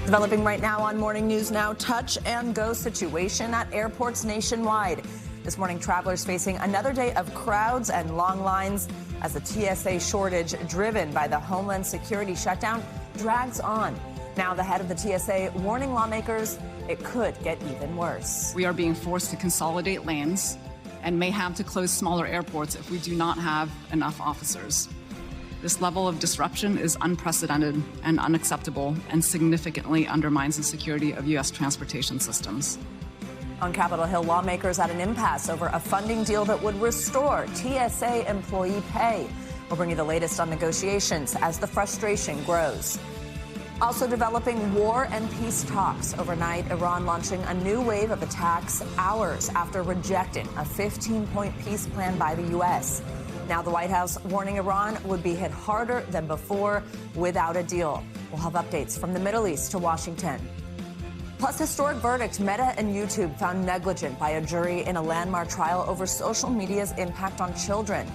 Developing right now on Morning News Now, touch and go situation at airports nationwide. This morning, travelers facing another day of crowds and long lines as the TSA shortage driven by the Homeland Security shutdown drags on. Now the head of the TSA warning lawmakers it could get even worse. We are being forced to consolidate lanes and may have to close smaller airports if we do not have enough officers. This level of disruption is unprecedented and unacceptable and significantly undermines the security of U.S. transportation systems. On Capitol Hill, lawmakers at an impasse over a funding deal that would restore TSA employee pay. We'll bring you the latest on negotiations as the frustration grows. Also developing war and peace talks. Overnight, Iran launching a new wave of attacks hours after rejecting a 15-point peace plan by the U.S. Now the White House warning Iran would be hit harder than before without a deal. We'll have updates from the Middle East to Washington. Plus, historic verdict, Meta and YouTube found negligent by a jury in a landmark trial over social media's impact on children.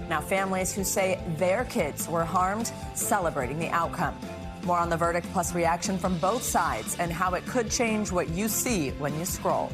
Now families who say their kids were harmed celebrating the outcome. More on the verdict plus reaction from both sides and how it could change what you see when you scroll.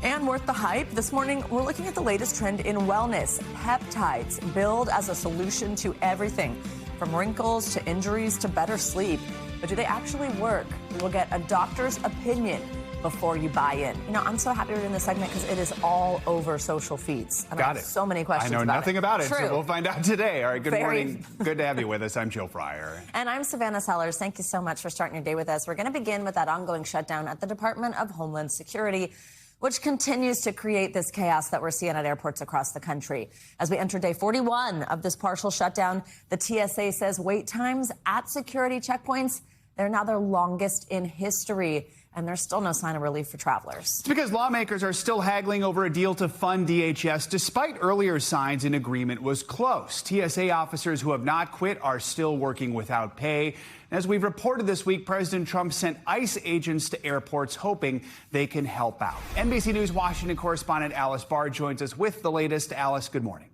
And worth the hype, this morning we're looking at the latest trend in wellness. Peptides billed as a solution to everything, from wrinkles to injuries to better sleep. But do they actually work? We will get a doctor's opinion before you buy in. You know, I'm so happy we're in this segment because it is all over social feeds. And Got I have it. so many questions about it. I know nothing about it, True. so we'll find out today. All right, good Very. morning. Good to have you with us. I'm Joe Fryer. And I'm Savannah Sellers. Thank you so much for starting your day with us. We're going to begin with that ongoing shutdown at the Department of Homeland Security, which continues to create this chaos that we're seeing at airports across the country. As we enter day 41 of this partial shutdown, the TSA says wait times at security checkpoints, they're now their longest in history, and there's still no sign of relief for travelers. It's because lawmakers are still haggling over a deal to fund DHS, despite earlier signs an agreement was close. TSA officers who have not quit are still working without pay. As we've reported this week, President Trump sent ICE agents to airports hoping they can help out. NBC News Washington correspondent Alice Barr joins us with the latest. Alice, good morning.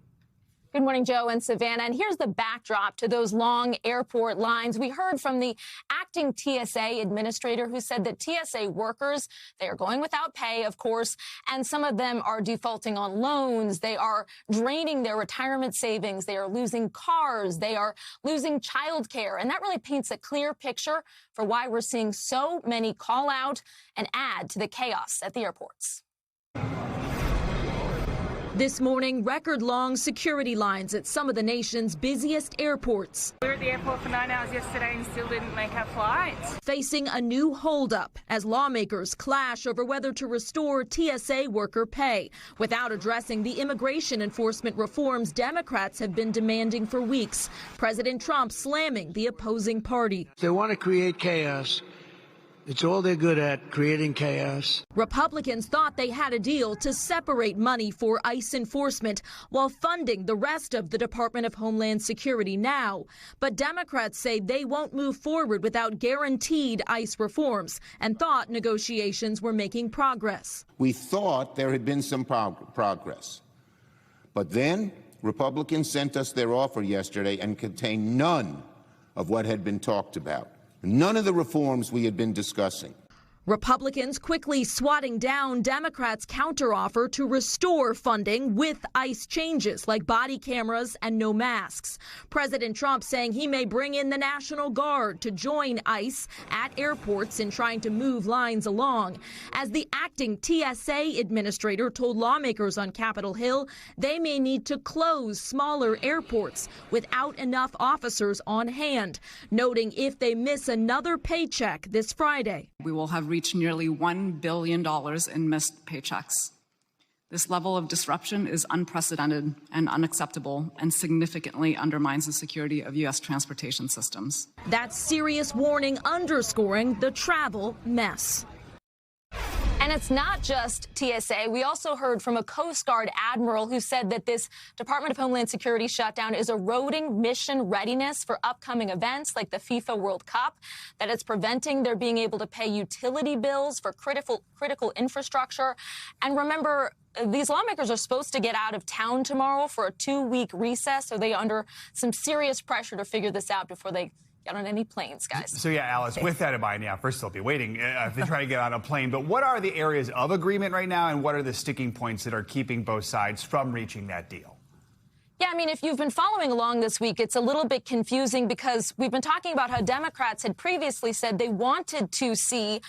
Good morning, Joe and Savannah. And here's the backdrop to those long airport lines. We heard from the acting TSA administrator who said that TSA workers, they are going without pay, of course, and some of them are defaulting on loans. They are draining their retirement savings. They are losing cars. They are losing childcare. And that really paints a clear picture for why we're seeing so many call out and add to the chaos at the airports. This morning, record-long security lines at some of the nation's busiest airports. We were at the airport for 9 hours yesterday and still didn't make our flights. Facing a new holdup as lawmakers clash over whether to restore TSA worker pay without addressing the immigration enforcement reforms Democrats have been demanding for weeks. President Trump slamming the opposing party. They want to create chaos. It's all they're good at, creating chaos. Republicans thought they had a deal to separate money for ICE enforcement while funding the rest of the Department of Homeland Security now. But Democrats say they won't move forward without guaranteed ICE reforms and thought negotiations were making progress. We thought there had been some progress. But then Republicans sent us their offer yesterday and contained none of what had been talked about. None of the reforms we had been discussing. Republicans quickly swatting down Democrats' counteroffer to restore funding with ICE changes like body cameras and no masks. President Trump saying he may bring in the National Guard to join ICE at airports in trying to move lines along. As the acting TSA administrator told lawmakers on Capitol Hill, they may need to close smaller airports without enough officers on hand, noting if they miss another paycheck this Friday. We will have reached nearly $1 billion in missed paychecks. This level of disruption is unprecedented and unacceptable and significantly undermines the security of U.S. transportation systems. That serious warning underscoring the travel mess. And it's not just TSA. We also heard from a Coast Guard admiral who said that this Department of Homeland Security shutdown is eroding mission readiness for upcoming events like the FIFA World Cup, that it's preventing their being able to pay utility bills for critical infrastructure. And remember, these lawmakers are supposed to get out of town tomorrow for a 2-week recess, so they are under some serious pressure to figure this out before they get on any planes, guys. So, yeah, Alice, with that in mind, yeah, first they'll be waiting if they try to get on a plane. But what are the areas of agreement right now, and what are the sticking points that are keeping both sides from reaching that deal? Yeah, I mean, if you've been following along this week, it's a little bit confusing because we've been talking about how Democrats had previously said they wanted to see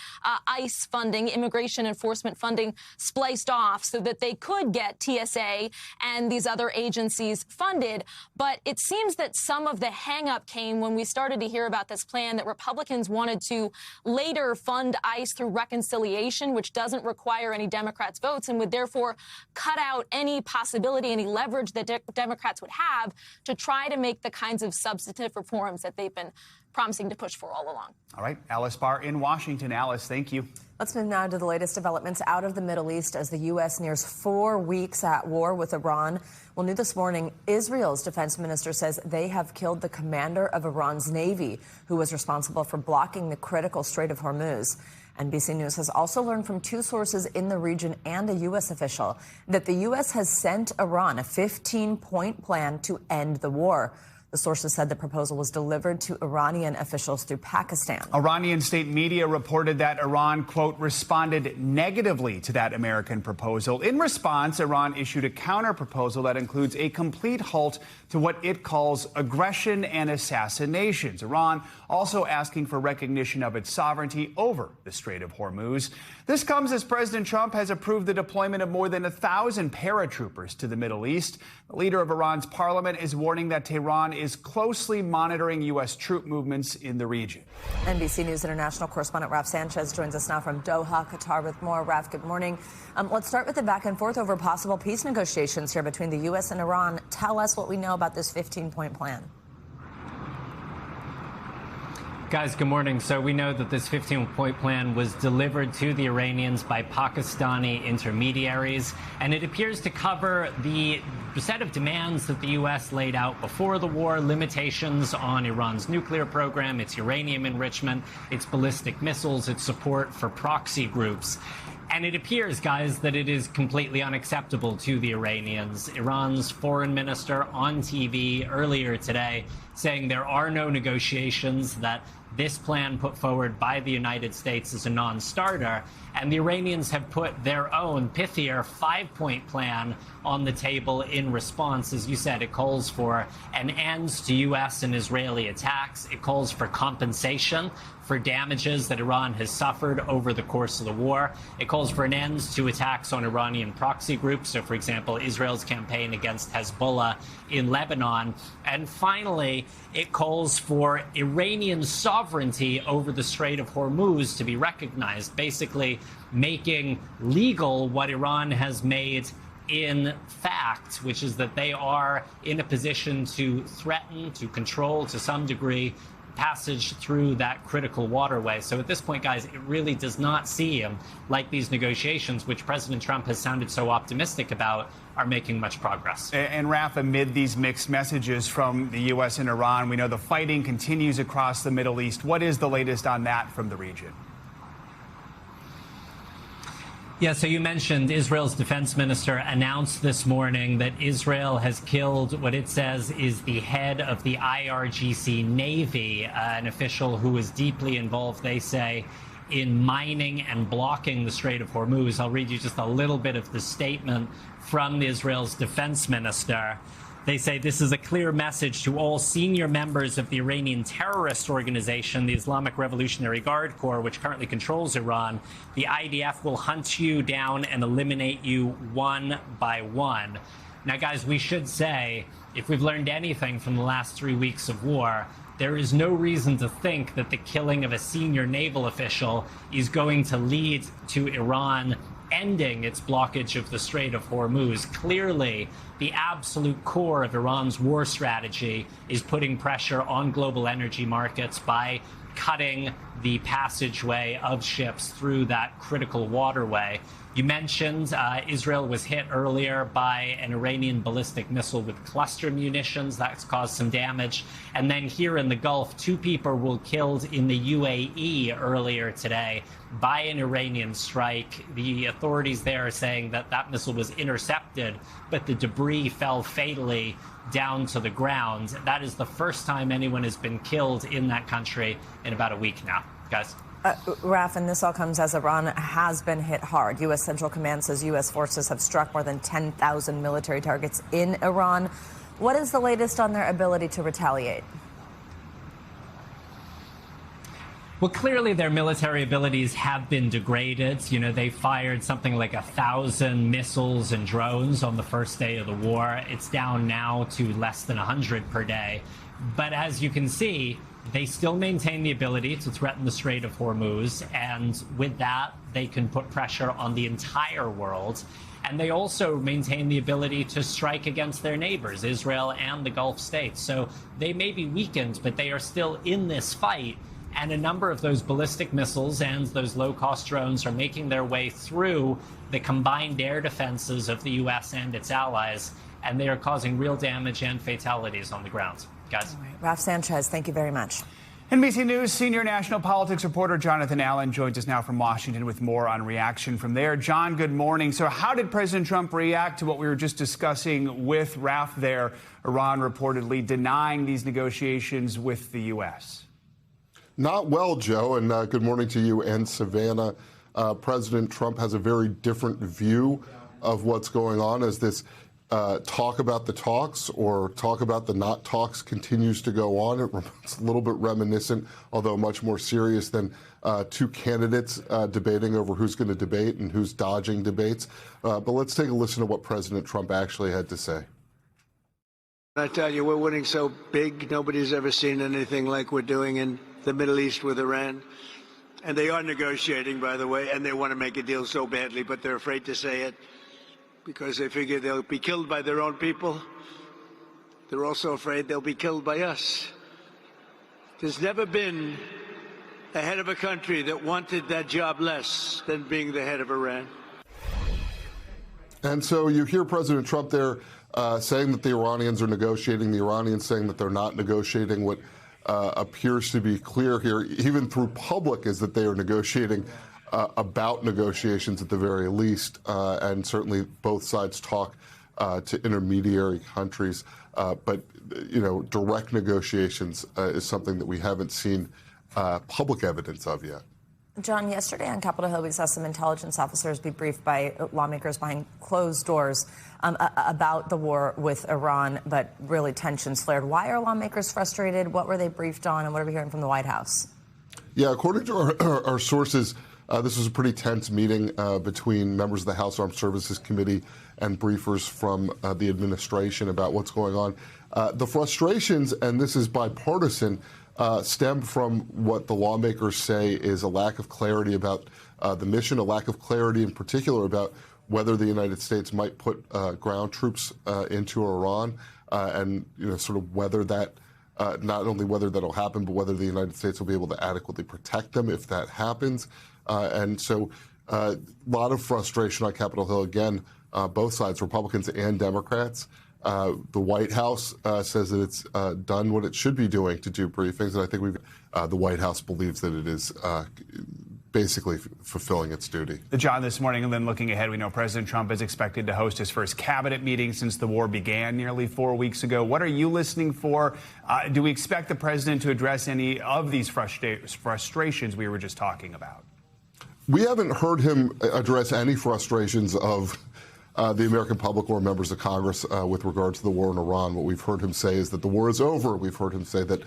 ICE funding, immigration enforcement funding, spliced off so that they could get TSA and these other agencies funded. But it seems that some of the hang-up came when we started to hear about this plan that Republicans wanted to later fund ICE through reconciliation, which doesn't require any Democrats' votes and would therefore cut out any possibility, any leverage that Democrats would have to try to make the kinds of substantive reforms that they've been promising to push for all along. All right, Alice Barr in Washington. Alice, thank you. Let's move now to the latest developments out of the Middle East as the U.S. nears 4 weeks at war with Iran. Well, new this morning, Israel's defense minister says they have killed the commander of Iran's Navy, who was responsible for blocking the critical Strait of Hormuz. NBC News has also learned from 2 sources in the region and a U.S. official that the U.S. has sent Iran a 15-point plan to end the war. The sources said the proposal was delivered to Iranian officials through Pakistan. Iranian state media reported that Iran, quote, responded negatively to that American proposal. In response, Iran issued a counter-proposal that includes a complete halt to what it calls aggression and assassinations. Iran also asking for recognition of its sovereignty over the Strait of Hormuz. This comes as President Trump has approved the deployment of more than 1,000 paratroopers to the Middle East. The leader of Iran's parliament is warning that Tehran is closely monitoring U.S. troop movements in the region. NBC News international correspondent Raf Sanchez joins us now from Doha, Qatar with more. Raf, good morning. Let's start with the back and forth over possible peace negotiations here between the U.S. and Iran. Tell us what we know about this 15-point plan. Guys, good morning. So we know that this 15-point plan was delivered to the Iranians by Pakistani intermediaries, and it appears to cover the set of demands that the U.S. laid out before the war, limitations on Iran's nuclear program, its uranium enrichment, its ballistic missiles, its support for proxy groups. And it appears, guys, that it is completely unacceptable to the Iranians. Iran's foreign minister on TV earlier today saying there are no negotiations, that this plan put forward by the United States is a non-starter, and the Iranians have put their own pithier 5-point plan on the table in response. As you said, it calls for an end to U.S. and Israeli attacks. It calls for compensation for damages that Iran has suffered over the course of the war. It calls for an end to attacks on Iranian proxy groups. So, for example, Israel's campaign against Hezbollah in Lebanon. And finally, it calls for Iranian sovereignty over the Strait of Hormuz to be recognized, basically making legal what Iran has made in fact, which is that they are in a position to threaten, to control to some degree, passage through that critical waterway. So at this point, guys, it really does not seem like these negotiations, which President Trump has sounded so optimistic about, are making much progress. And Raf, amid these mixed messages from the U.S. and Iran, we know the fighting continues across the Middle East. What is the latest on that from the region? Yeah, so you mentioned Israel's defense minister announced this morning that Israel has killed what it says is the head of the IRGC Navy, an official who was deeply involved, they say, in mining and blocking the Strait of Hormuz. I'll read you just a little bit of the statement from Israel's defense minister. They say this is a clear message to all senior members of the Iranian terrorist organization, the Islamic Revolutionary Guard Corps, which currently controls Iran. The IDF will hunt you down and eliminate you one by one. Now, guys, we should say, if we've learned anything from the last 3 weeks of war, there is no reason to think that the killing of a senior naval official is going to lead to Iran ending its blockage of the Strait of Hormuz. Clearly, the absolute core of Iran's war strategy is putting pressure on global energy markets by cutting the passageway of ships through that critical waterway. You mentioned Israel was hit earlier by an Iranian ballistic missile with cluster munitions. That's caused some damage. And then here in the Gulf, 2 people were killed in the UAE earlier today by an Iranian strike. The authorities there are saying that that missile was intercepted, but the debris debris fell fatally down to the ground. That is the first time anyone has been killed in that country in about a week now. Guys? Raf, and this all comes as Iran has been hit hard. U.S. Central Command says U.S. forces have struck more than 10,000 military targets in Iran. What is the latest on their ability to retaliate? Well, clearly their military abilities have been degraded. You know, they fired something like 1,000 missiles and drones on the first day of the war. It's down now to less than 100 per day. But as you can see, they still maintain the ability to threaten the Strait of Hormuz. And with that, they can put pressure on the entire world. And they also maintain the ability to strike against their neighbors, Israel and the Gulf states. So they may be weakened, but they are still in this fight. And a number of those ballistic missiles and those low-cost drones are making their way through the combined air defenses of the U.S. and its allies, and they are causing real damage and fatalities on the ground. Guys? All right. Raf Sanchez, thank you very much. NBC News senior national politics reporter Jonathan Allen joins us now from Washington with more on reaction from there. John, good morning. So how did President Trump react to what we were just discussing with Raf there, Iran reportedly denying these negotiations with the U.S.? Not well, Joe, and good morning to you and Savannah. President Trump has a very different view of what's going on as this talk about the talks or talk about the not talks continues to go on. It's a little bit reminiscent, although much more serious than two candidates debating over who's going to debate and who's dodging debates. But let's take a listen to what President Trump actually had to say. I tell you, we're winning so big, nobody's ever seen anything like we're doing in the Middle East with Iran. And they are negotiating, by the way, and they want to make a deal so badly, but they're afraid to say it because they figure they'll be killed by their own people. They're also afraid they'll be killed by us. There's never been a head of a country that wanted that job less than being the head of Iran. And so you hear President Trump there saying that the Iranians are negotiating, the Iranians saying that they're not negotiating. What appears to be clear here, even through public, is that they are negotiating about negotiations at the very least, and certainly both sides talk to intermediary countries. But, you know, direct negotiations is something that we haven't seen public evidence of yet. John, yesterday on Capitol Hill, we saw some intelligence officers be briefed by lawmakers behind closed doors about the war with Iran, but really tensions flared. Why are lawmakers frustrated? What were they briefed on, and what are we hearing from the White House? Yeah, according to our sources, this was a pretty tense meeting between members of the House Armed Services Committee and briefers from the administration about what's going on. The frustrations, and this is bipartisan, stem from what the lawmakers say is a lack of clarity about the mission, a lack of clarity in particular about whether the United States might put ground troops into Iran, and sort of whether that, not only whether that'll happen, but whether the United States will be able to adequately protect them if that happens. And so a lot of frustration on Capitol Hill, again, both sides, Republicans and Democrats. The White House says that it's done what it should be doing to do briefings, and I think the White House believes that it is basically fulfilling its duty. John, this morning, and then looking ahead, we know President Trump is expected to host his first cabinet meeting since the war began nearly 4 weeks ago. What are you listening for? Do we expect the president to address any of these frustrations we were just talking about? We haven't heard him address any frustrations of the American public or members of Congress with regard to the war in Iran. What we've heard him say is that the war is over. We've heard him say that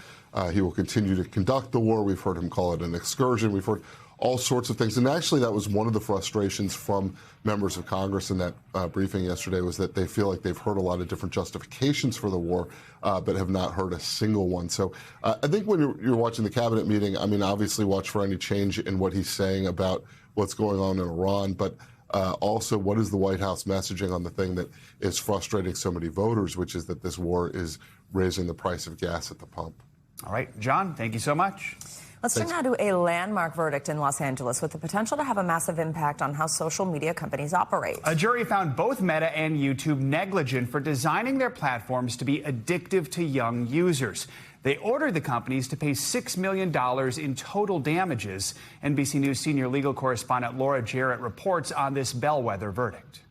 he will continue to conduct the war. We've heard him call it an excursion. We've heard all sorts of things. And actually, that was one of the frustrations from members of Congress in that briefing yesterday, was that they feel like they've heard a lot of different justifications for the war, but have not heard a single one. So I think when you're watching the cabinet meeting, I mean, obviously watch for any change in what he's saying about what's going on in Iran, but also, what is the White House messaging on the thing that is frustrating so many voters, which is that this war is raising the price of gas at the pump? All right, John, thank you so much. Let's turn now to a landmark verdict in Los Angeles with the potential to have a massive impact on how social media companies operate. A jury found both Meta and YouTube negligent for designing their platforms to be addictive to young users. They ordered the companies to pay $6 million in total damages. NBC News senior legal correspondent Laura Jarrett reports on this bellwether verdict.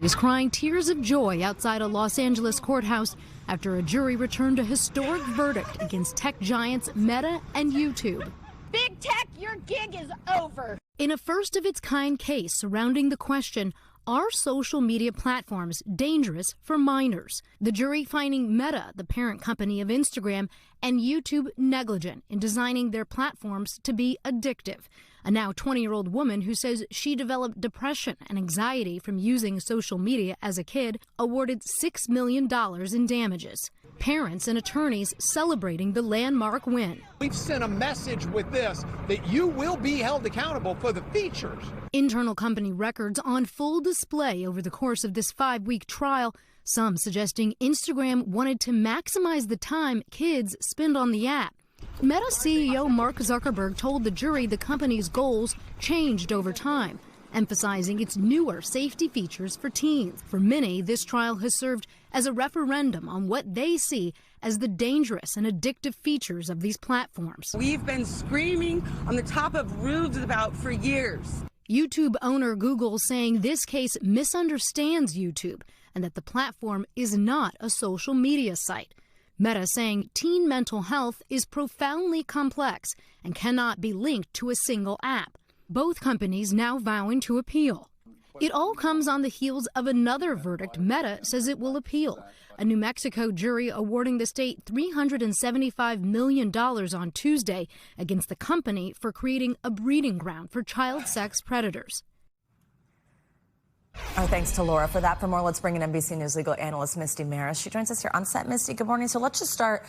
He's crying tears of joy outside a Los Angeles courthouse after a jury returned a historic verdict against tech giants Meta and YouTube. Big Tech, your gig is over. In a first-of-its-kind case surrounding the question, are social media platforms dangerous for minors? The jury finding Meta, the parent company of Instagram, and YouTube negligent in designing their platforms to be addictive. A now 20-year-old woman who says she developed depression and anxiety from using social media as a kid awarded $6 million in damages. Parents and attorneys celebrating the landmark win. We've sent a message with this that you will be held accountable for the features. Internal company records on full display over the course of this 5-week trial, some suggesting Instagram wanted to maximize the time kids spend on the app. Meta CEO Mark Zuckerberg told the jury the company's goals changed over time, emphasizing its newer safety features for teens. For many, this trial has served as a referendum on what they see as the dangerous and addictive features of these platforms. We've been screaming on the top of roofs about for years. YouTube owner Google saying this case misunderstands YouTube and that the platform is not a social media site. Meta saying teen mental health is profoundly complex and cannot be linked to a single app. Both companies now vowing to appeal. It all comes on the heels of another verdict Meta says it will appeal. A New Mexico jury awarding the state $375 million on Tuesday against the company for creating a breeding ground for child sex predators. Our thanks to Laura for that. For more, let's bring in NBC News legal analyst Misty Maris. She joins us here on set. Misty, good morning. So let's just start.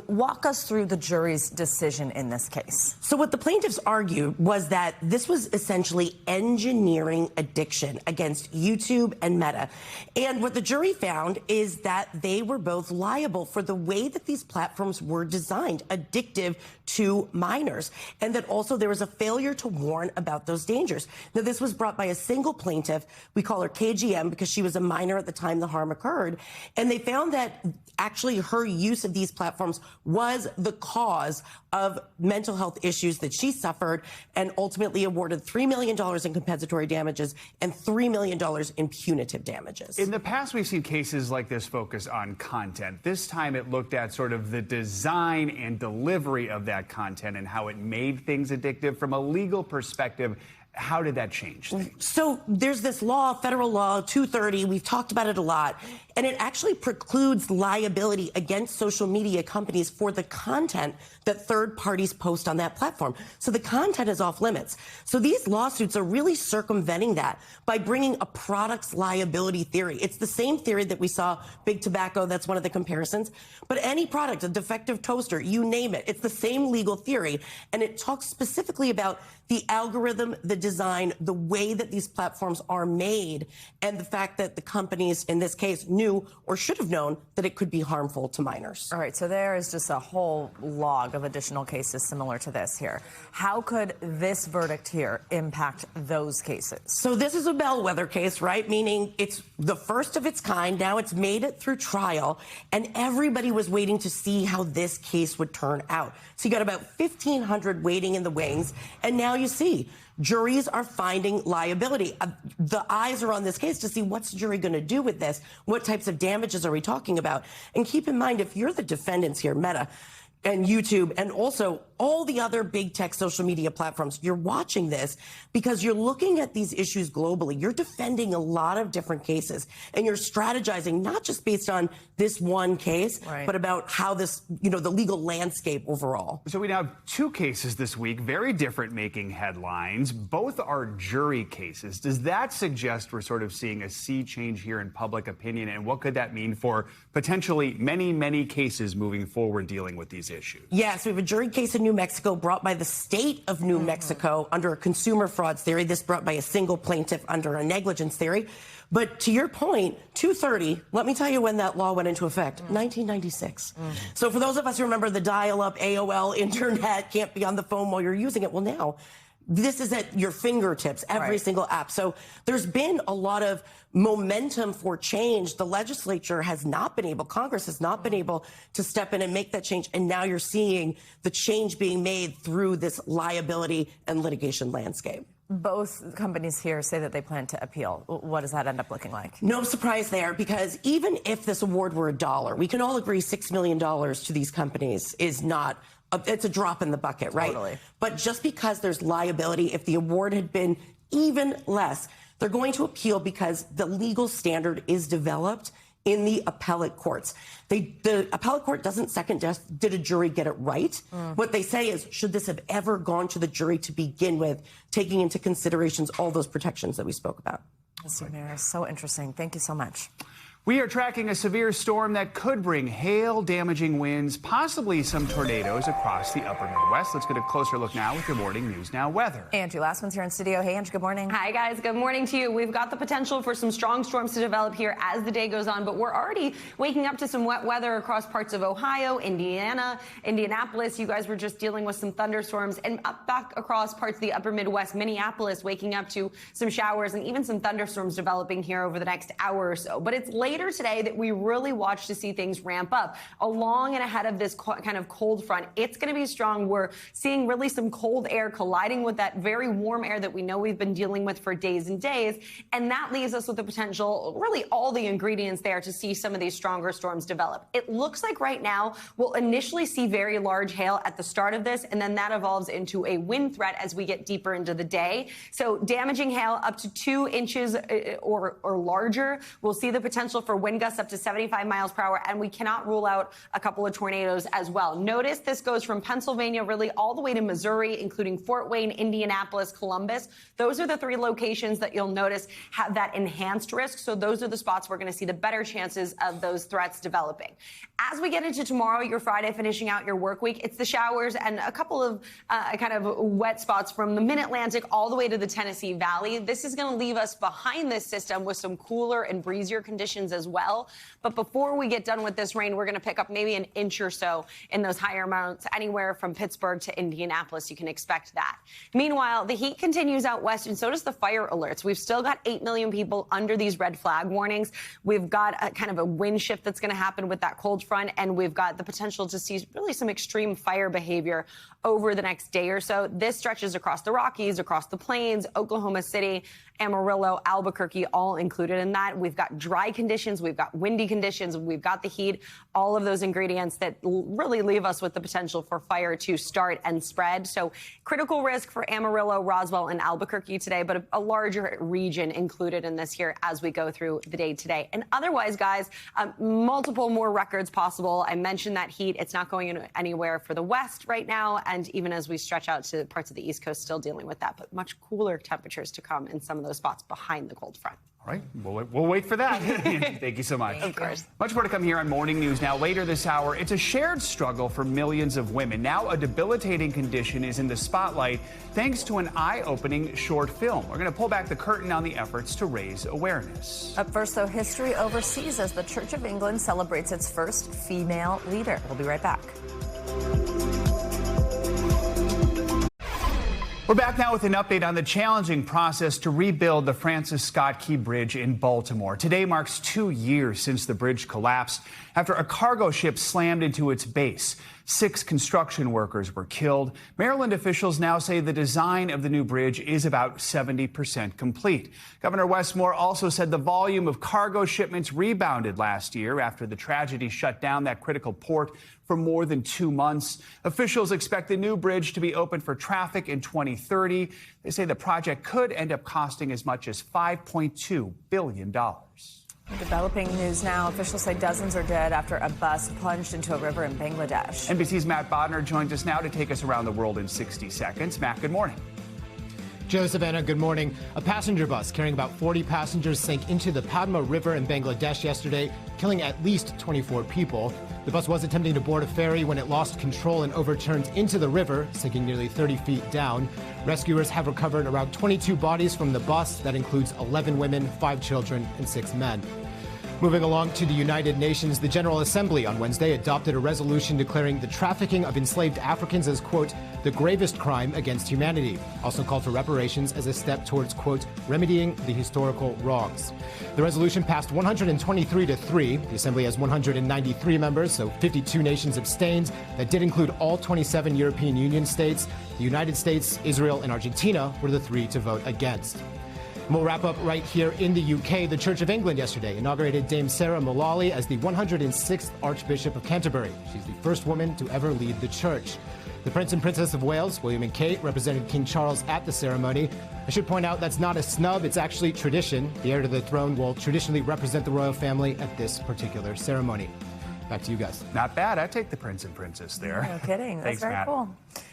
Walk us through the jury's decision in this case. So what the plaintiffs argued was that this was essentially engineering addiction against YouTube and Meta. And what the jury found is that they were both liable for the way that these platforms were designed, addictive to minors, and that also there was a failure to warn about those dangers. Now, this was brought by a single plaintiff. We call her KGM because she was a minor at the time the harm occurred. And they found that actually her use of these platforms was the cause of mental health issues that she suffered, and ultimately awarded $3 million in compensatory damages and $3 million in punitive damages. In the past, we've seen cases like this focus on content. This time it looked at sort of the design and delivery of that content and how it made things addictive. From a legal perspective, how did that change things? So there's this law, federal law 230. We've talked about it a lot. And it actually precludes liability against social media companies for the content that third parties post on that platform. So the content is off limits. So these lawsuits are really circumventing that by bringing a product's liability theory. It's the same theory that we saw Big Tobacco. That's one of the comparisons. But any product, a defective toaster, you name it, it's the same legal theory. And it talks specifically about the algorithm, the design, the way that these platforms are made, and the fact that the companies, in this case, knew or should have known that it could be harmful to minors. All right, so there is just a whole log of additional cases similar to this here. How could this verdict here impact those cases? So this is a bellwether case, right? Meaning it's the first of its kind. Now it's made it through trial, and everybody was waiting to see how this case would turn out. So you got about 1,500 waiting in the wings, and now you see juries are finding liability. The eyes are on this case to see what's the jury going to do with this. What types of damages are we talking about? And keep in mind, if you're the defendants here, Meta and YouTube, and also all the other big tech social media platforms, you're watching this because you're looking at these issues globally. You're defending a lot of different cases, and you're strategizing not just based on this one case, but about how this, the legal landscape overall. So we now have two cases this week, very different, making headlines. Both are jury cases. Does that suggest we're sort of seeing a sea change here in public opinion? And what could that mean for potentially many, many cases moving forward dealing with these issues? Yes, we have a jury case in New Mexico brought by the state of New Mexico under a consumer frauds theory. This brought by a single plaintiff under a negligence theory. But to your point, 230, let me tell you when that law went into effect, 1996. So for those of us who remember the dial-up AOL internet, can't be on the phone while you're using it, well, now this is at your fingertips, every single app. So there's been a lot of momentum for change. The legislature has not been able, Congress has not been able to step in and make that change. And now you're seeing the change being made through this liability and litigation landscape. Both companies here say that they plan to appeal. What does that end up looking like? No surprise there, because even if this award were $1, we can all agree $6 million to these companies is not, it's a drop in the bucket, right? Totally. But just because there's liability, if the award had been even less, they're going to appeal because the legal standard is developed in the appellate courts. The appellate court doesn't second guess, did a jury get it right? What they say is, should this have ever gone to the jury to begin with, taking into considerations all those protections that we spoke about? Mr. Mayor, so interesting. Thank you so much. We are tracking a severe storm that could bring hail, damaging winds, possibly some tornadoes across the upper Midwest. Let's get a closer look now with your Morning News Now weather. Andrew Lastman's here in studio. Hey, Andrew, good morning. Hi, guys. Good morning to you. We've got the potential for some strong storms to develop here as the day goes on, but we're already waking up to some wet weather across parts of Ohio, Indiana, Indianapolis. You guys were just dealing with some thunderstorms, and up back across parts of the upper Midwest, Minneapolis, waking up to some showers and even some thunderstorms developing here over the next hour or so. But it's later today that we really watch to see things ramp up along and ahead of this kind of cold front. It's going to be strong. We're seeing really some cold air colliding with that very warm air that we know we've been dealing with for days and days. And that leaves us with the potential, really all the ingredients there to see some of these stronger storms develop. It looks like right now we'll initially see very large hail at the start of this, and then that evolves into a wind threat as we get deeper into the day. So damaging hail up to 2 inches or larger. We'll see the potential for wind gusts up to 75 miles per hour, and we cannot rule out a couple of tornadoes as well. Notice this goes from Pennsylvania really all the way to Missouri, including Fort Wayne, Indianapolis, Columbus. Those are the 3 locations that you'll notice have that enhanced risk. So those are the spots we're going to see the better chances of those threats developing. As we get into tomorrow, your Friday, finishing out your work week, it's the showers and a couple of kind of wet spots from the Mid-Atlantic all the way to the Tennessee Valley. This is going to leave us behind this system with some cooler and breezier conditions as well. But before we get done with this rain, we're going to pick up maybe an inch or so in those higher amounts, anywhere from Pittsburgh to Indianapolis. You can expect that. Meanwhile, the heat continues out west, and so does the fire alerts. We've still got 8 million people under these red flag warnings. We've got a kind of a wind shift that's going to happen with that cold front, and we've got the potential to see really some extreme fire behavior over the next day or so. This stretches across the Rockies, across the Plains, Oklahoma City, Amarillo, Albuquerque, all included in that. We've got dry conditions, we've got windy conditions, we've got the heat, all of those ingredients that really leave us with the potential for fire to start and spread. So critical risk for Amarillo, Roswell, and Albuquerque today, but a larger region included in this here as we go through the day today. And otherwise, guys, multiple more records possible. I mentioned that heat. It's not going anywhere for the west right now, and even as we stretch out to parts of the East Coast, still dealing with that, but much cooler temperatures to come in some of those spots behind the cold front. All right, we'll wait for that. Thank you so much. Of course. Much more to come here on Morning News Now. Later this hour, it's a shared struggle for millions of women. Now a debilitating condition is in the spotlight thanks to an eye-opening short film. We're going to pull back the curtain on the efforts to raise awareness. Up first, though, history overseas as the Church of England celebrates its first female leader. We'll be right back. We're back now with an update on the challenging process to rebuild the Francis Scott Key Bridge in Baltimore. Today marks 2 years since the bridge collapsed after a cargo ship slammed into its base. 6 construction workers were killed. Maryland officials now say the design of the new bridge is about 70% complete. Governor Wes Moore also said the volume of cargo shipments rebounded last year after the tragedy shut down that critical port for more than 2 months. Officials expect the new bridge to be open for traffic in 2030. They say the project could end up costing as much as $5.2 billion. Developing news now. Officials say dozens are dead after a bus plunged into a river in Bangladesh. NBC's Matt Bodner joins us now to take us around the world in 60 seconds. Matt, good morning. Joe, Savannah, good morning. A passenger bus carrying about 40 passengers sank into the Padma River in Bangladesh yesterday, killing at least 24 people. The bus was attempting to board a ferry when it lost control and overturned into the river, sinking nearly 30 feet down. Rescuers have recovered around 22 bodies from the bus. That includes 11 women, 5 children, and 6 men. Moving along to the United Nations, the General Assembly on Wednesday adopted a resolution declaring the trafficking of enslaved Africans as, quote, the gravest crime against humanity. Also called for reparations as a step towards, quote, remedying the historical wrongs. The resolution passed 123 to 3. The Assembly has 193 members, so 52 nations abstained. That did include all 27 European Union states. The United States, Israel, and Argentina were the 3 to vote against. And we'll wrap up right here in the UK. The Church of England yesterday inaugurated Dame Sarah Mullally as the 106th Archbishop of Canterbury. She's the first woman to ever lead the church. The Prince and Princess of Wales, William and Kate, represented King Charles at the ceremony. I should point out that's not a snub, it's actually tradition. The heir to the throne will traditionally represent the royal family at this particular ceremony. Back to you guys. Not bad. I take the Prince and Princess there. No kidding. That's Thanks, very Matt. cool.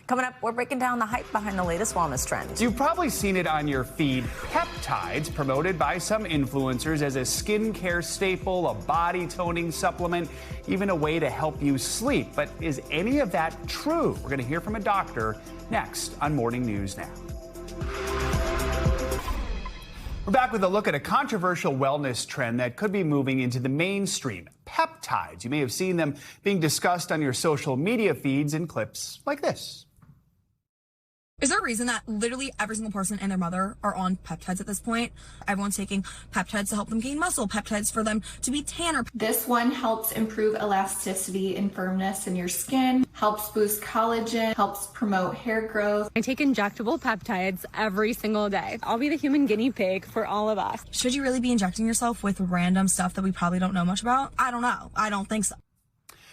Coming up, we're breaking down the hype behind the latest wellness trend. You've probably seen it on your feed. Peptides, promoted by some influencers as a skincare staple, a body toning supplement, even a way to help you sleep. But is any of that true? We're going to hear from a doctor next on Morning News Now. We're back with a look at a controversial wellness trend that could be moving into the mainstream. Peptides. You may have seen them being discussed on your social media feeds in clips like this. Is there a reason that literally every single person and their mother are on peptides at this point? Everyone's taking peptides to help them gain muscle, peptides for them to be tanner. This one helps improve elasticity and firmness in your skin, helps boost collagen, helps promote hair growth. I take injectable peptides every single day. I'll be the human guinea pig for all of us. Should you really be injecting yourself with random stuff that we probably don't know much about? I don't know. I don't think so.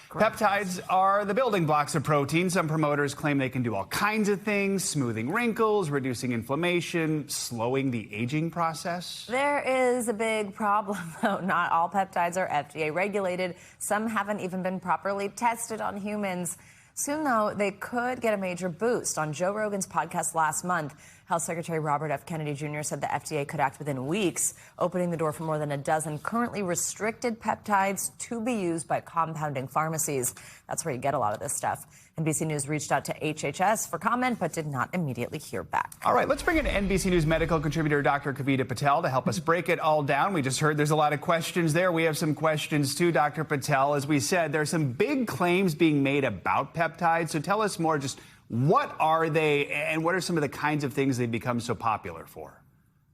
Peptides are the building blocks of protein. Some promoters claim they can do all kinds of things, smoothing wrinkles, reducing inflammation, slowing the aging process. There is a big problem, though. Not all peptides are FDA regulated. Some haven't even been properly tested on humans. Soon, though, they could get a major boost. On Joe Rogan's podcast last month, Health Secretary Robert F. Kennedy Jr. said the FDA could act within weeks, opening the door for more than a dozen currently restricted peptides to be used by compounding pharmacies. That's where you get a lot of this stuff. NBC News reached out to HHS for comment, but did not immediately hear back. All right, let's bring in NBC News medical contributor Dr. Kavita Patel to help us break it all down. We just heard there's a lot of questions there. We have some questions too, Dr. Patel. As we said, there's some big claims being made about peptides. So tell us more, just what are they and what are some of the kinds of things they've become so popular for?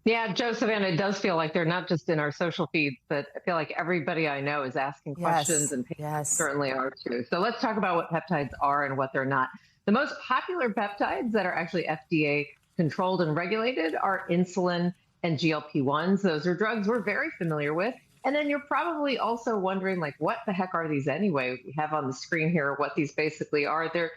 Yeah, Joe, Savannah, it does feel like they're not just in our social feeds, but I feel like everybody I know is asking questions, and patients certainly are too. So let's talk about what peptides are and what they're not. The most popular peptides that are actually FDA controlled and regulated are insulin and GLP-1s. Those are drugs we're very familiar with. And then you're probably also wondering, like, what the heck are these anyway? We have on the screen here what these basically are. They're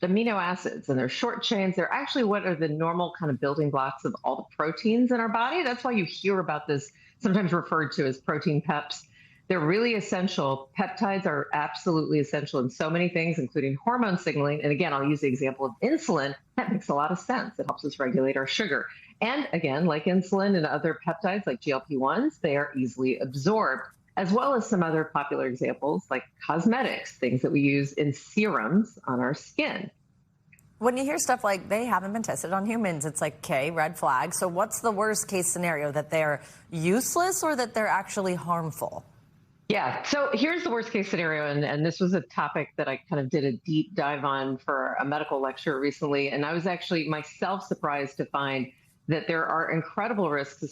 amino acids, and they're short chains. They're actually what are the normal kind of building blocks of all the proteins in our body. That's why you hear about this, sometimes referred to as protein peps. They're really essential. Peptides are absolutely essential in so many things, including hormone signaling. And again, I'll use the example of insulin. That makes a lot of sense. It helps us regulate our sugar. And again, like insulin and other peptides like GLP-1s, they are easily absorbed, as well as some other popular examples like cosmetics, things that we use in serums on our skin. When you hear stuff like they haven't been tested on humans, it's like, okay, red flag. So what's the worst case scenario, that they're useless or that they're actually harmful? Yeah, so here's the worst case scenario, and this was a topic that I kind of did a deep dive on for a medical lecture recently, and I was actually myself surprised to find that there are incredible risks,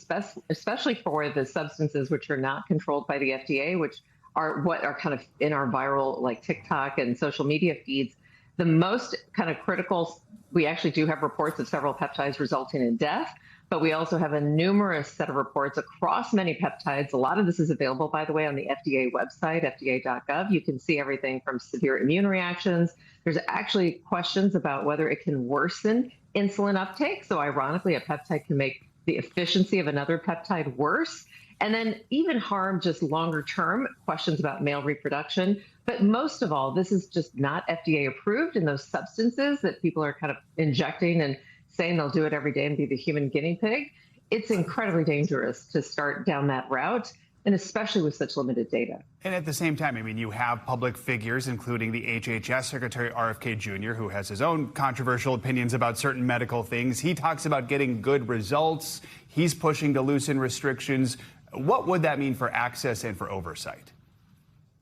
especially for the substances which are not controlled by the FDA, which are what are kind of in our viral, like TikTok and social media feeds. The most kind of critical, we actually do have reports of several peptides resulting in death, but we also have a numerous set of reports across many peptides. A lot of this is available, by the way, on the FDA website, fda.gov. You can see everything from severe immune reactions. There's actually questions about whether it can worsen insulin uptake. So ironically, a peptide can make the efficiency of another peptide worse. And then even harm just longer term, questions about male reproduction. But most of all, this is just not FDA approved, and those substances that people are kind of injecting and saying they'll do it every day and be the human guinea pig, it's incredibly dangerous to start down that route, and especially with such limited data. And at the same time, I mean, you have public figures, including the HHS Secretary RFK Jr., who has his own controversial opinions about certain medical things. He talks about getting good results. He's pushing to loosen restrictions. What would that mean for access and for oversight?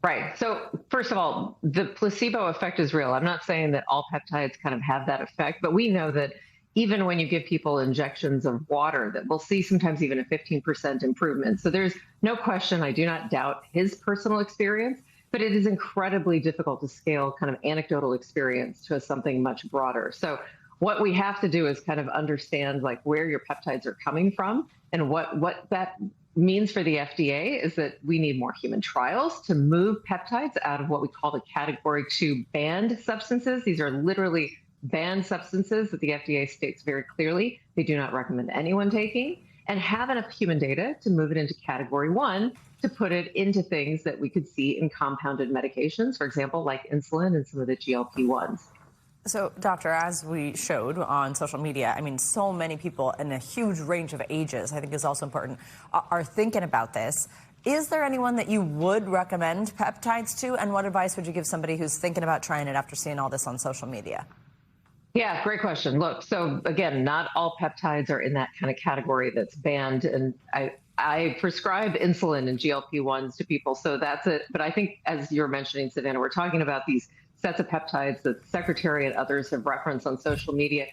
Right. So first of all, the placebo effect is real. I'm not saying that all peptides kind of have that effect, but we know that even when you give people injections of water, that we'll see sometimes even a 15% improvement. So there's no question, I do not doubt his personal experience, but it is incredibly difficult to scale kind of anecdotal experience to something much broader. So what we have to do is kind of understand like where your peptides are coming from, and what that means for the FDA is that we need more human trials to move peptides out of what we call the category 2 banned substances. These are literally banned substances that the FDA states very clearly they do not recommend anyone taking, and have enough human data to move it into category 1 to put it into things that we could see in compounded medications, for example, like insulin and some of the GLP-1s. So, Doctor, as we showed on social media, I mean, so many people in a huge range of ages, I think is also important, are thinking about this. Is there anyone that you would recommend peptides to? And what advice would you give somebody who's thinking about trying it after seeing all this on social media? Yeah, great question. Look, so again, not all peptides are in that kind of category that's banned. And I prescribe insulin and GLP-1s to people. So that's it. But I think, as you're mentioning, Savannah, we're talking about these sets of peptides that the Secretary and others have referenced on social media.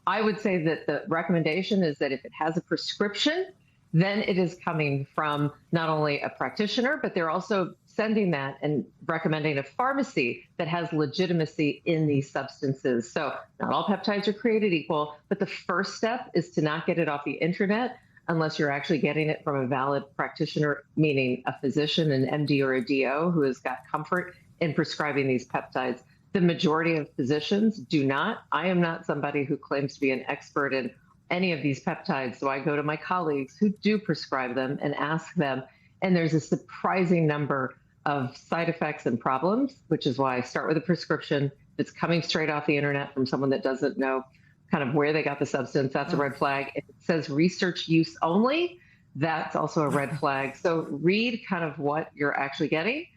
I would say that the recommendation is that if it has a prescription, then it is coming from not only a practitioner, but they're also sending that and recommending a pharmacy that has legitimacy in these substances. So not all peptides are created equal, but the first step is to not get it off the internet unless you're actually getting it from a valid practitioner, meaning a physician, an MD or a DO who has got comfort in prescribing these peptides. The majority of physicians do not. I am not somebody who claims to be an expert in any of these peptides, so I go to my colleagues who do prescribe them and ask them, and there's a surprising number of side effects and problems, which is why I start with a prescription. If it's coming straight off the internet from someone that doesn't know kind of where they got the substance, that's a red flag. If it says research use only, that's also a red flag. So read kind of what you're actually getting.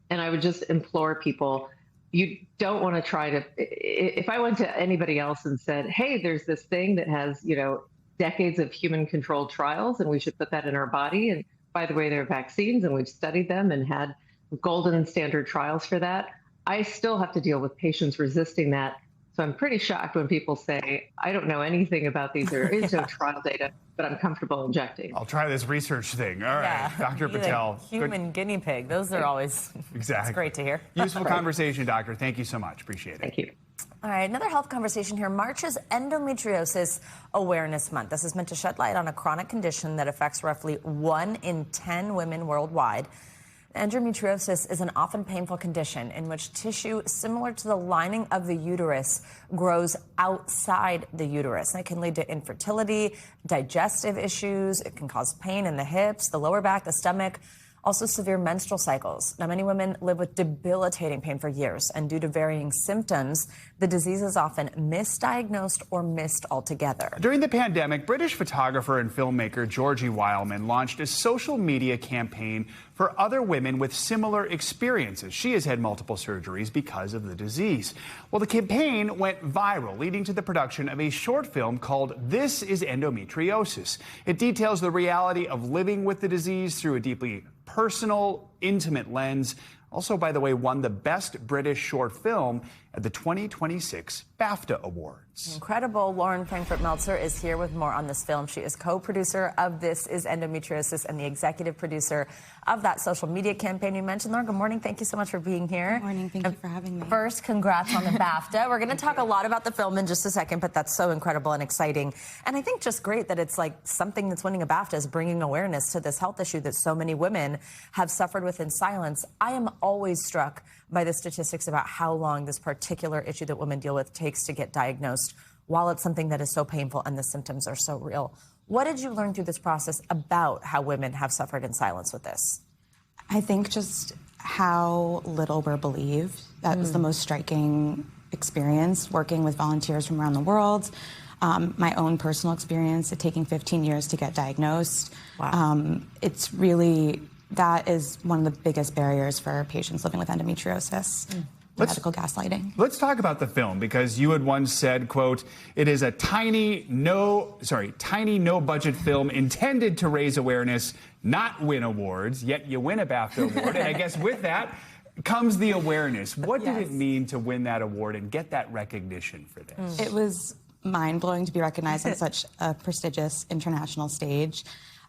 And I would just implore people, you don't want to try to, if I went to anybody else and said, hey, there's this thing that has, decades of human controlled trials and we should put that in our body. And by the way, there are vaccines and we've studied them and had golden standard trials for that. I still have to deal with patients resisting that. So I'm pretty shocked when people say, I don't know anything about these, there is no trial data, but I'm comfortable injecting. I'll try this research thing. All right, Dr. Patel. Human guinea pig. Those are always exactly. It's great to hear. Useful conversation, Doctor. Thank you so much. Appreciate it. Thank you. All right, another health conversation here. March is Endometriosis Awareness Month. This is meant to shed light on a chronic condition that affects roughly 1 in 10 women worldwide. Endometriosis is an often painful condition in which tissue similar to the lining of the uterus grows outside the uterus. And it can lead to infertility, digestive issues. It can cause pain in the hips, the lower back, the stomach, also severe menstrual cycles. Now, many women live with debilitating pain for years, and due to varying symptoms, the disease is often misdiagnosed or missed altogether. During the pandemic, British photographer and filmmaker Georgie Wileman launched a social media campaign for other women with similar experiences. She has had multiple surgeries because of the disease. Well, the campaign went viral, leading to the production of a short film called This is Endometriosis. It details the reality of living with the disease through a deeply personal, intimate lens. Also, by the way, won the Best British Short Film at the 2026 BAFTA Awards. Incredible. Lauren Frankfurt-Meltzer is here with more on this film. She is co-producer of This is Endometriosis and the executive producer of that social media campaign you mentioned. Lauren, good morning. Thank you so much for being here. Good morning. Thank you for having me. First, congrats on the BAFTA. We're going to talk a lot about the film in just a second, but that's so incredible and exciting. And I think just great that it's like something that's winning a BAFTA is bringing awareness to this health issue that so many women have suffered with in silence. I am always struck by the statistics about how long this particular issue that women deal with takes to get diagnosed, while it's something that is so painful and the symptoms are so real. What did you learn through this process about how women have suffered in silence with this? I think just how little we're believed. That was the most striking experience, working with volunteers from around the world. My own personal experience, it taking 15 years to get diagnosed. Wow. It's really, that is one of the biggest barriers for patients living with endometriosis. ethical gaslighting. Let's talk about the film, because you had once said, quote, it is a tiny no budget film intended to raise awareness, not win awards, yet you win a BAFTA award. And I guess with that comes the awareness. What did it mean to win that award and get that recognition for this? It was mind-blowing to be recognized on such a prestigious international stage.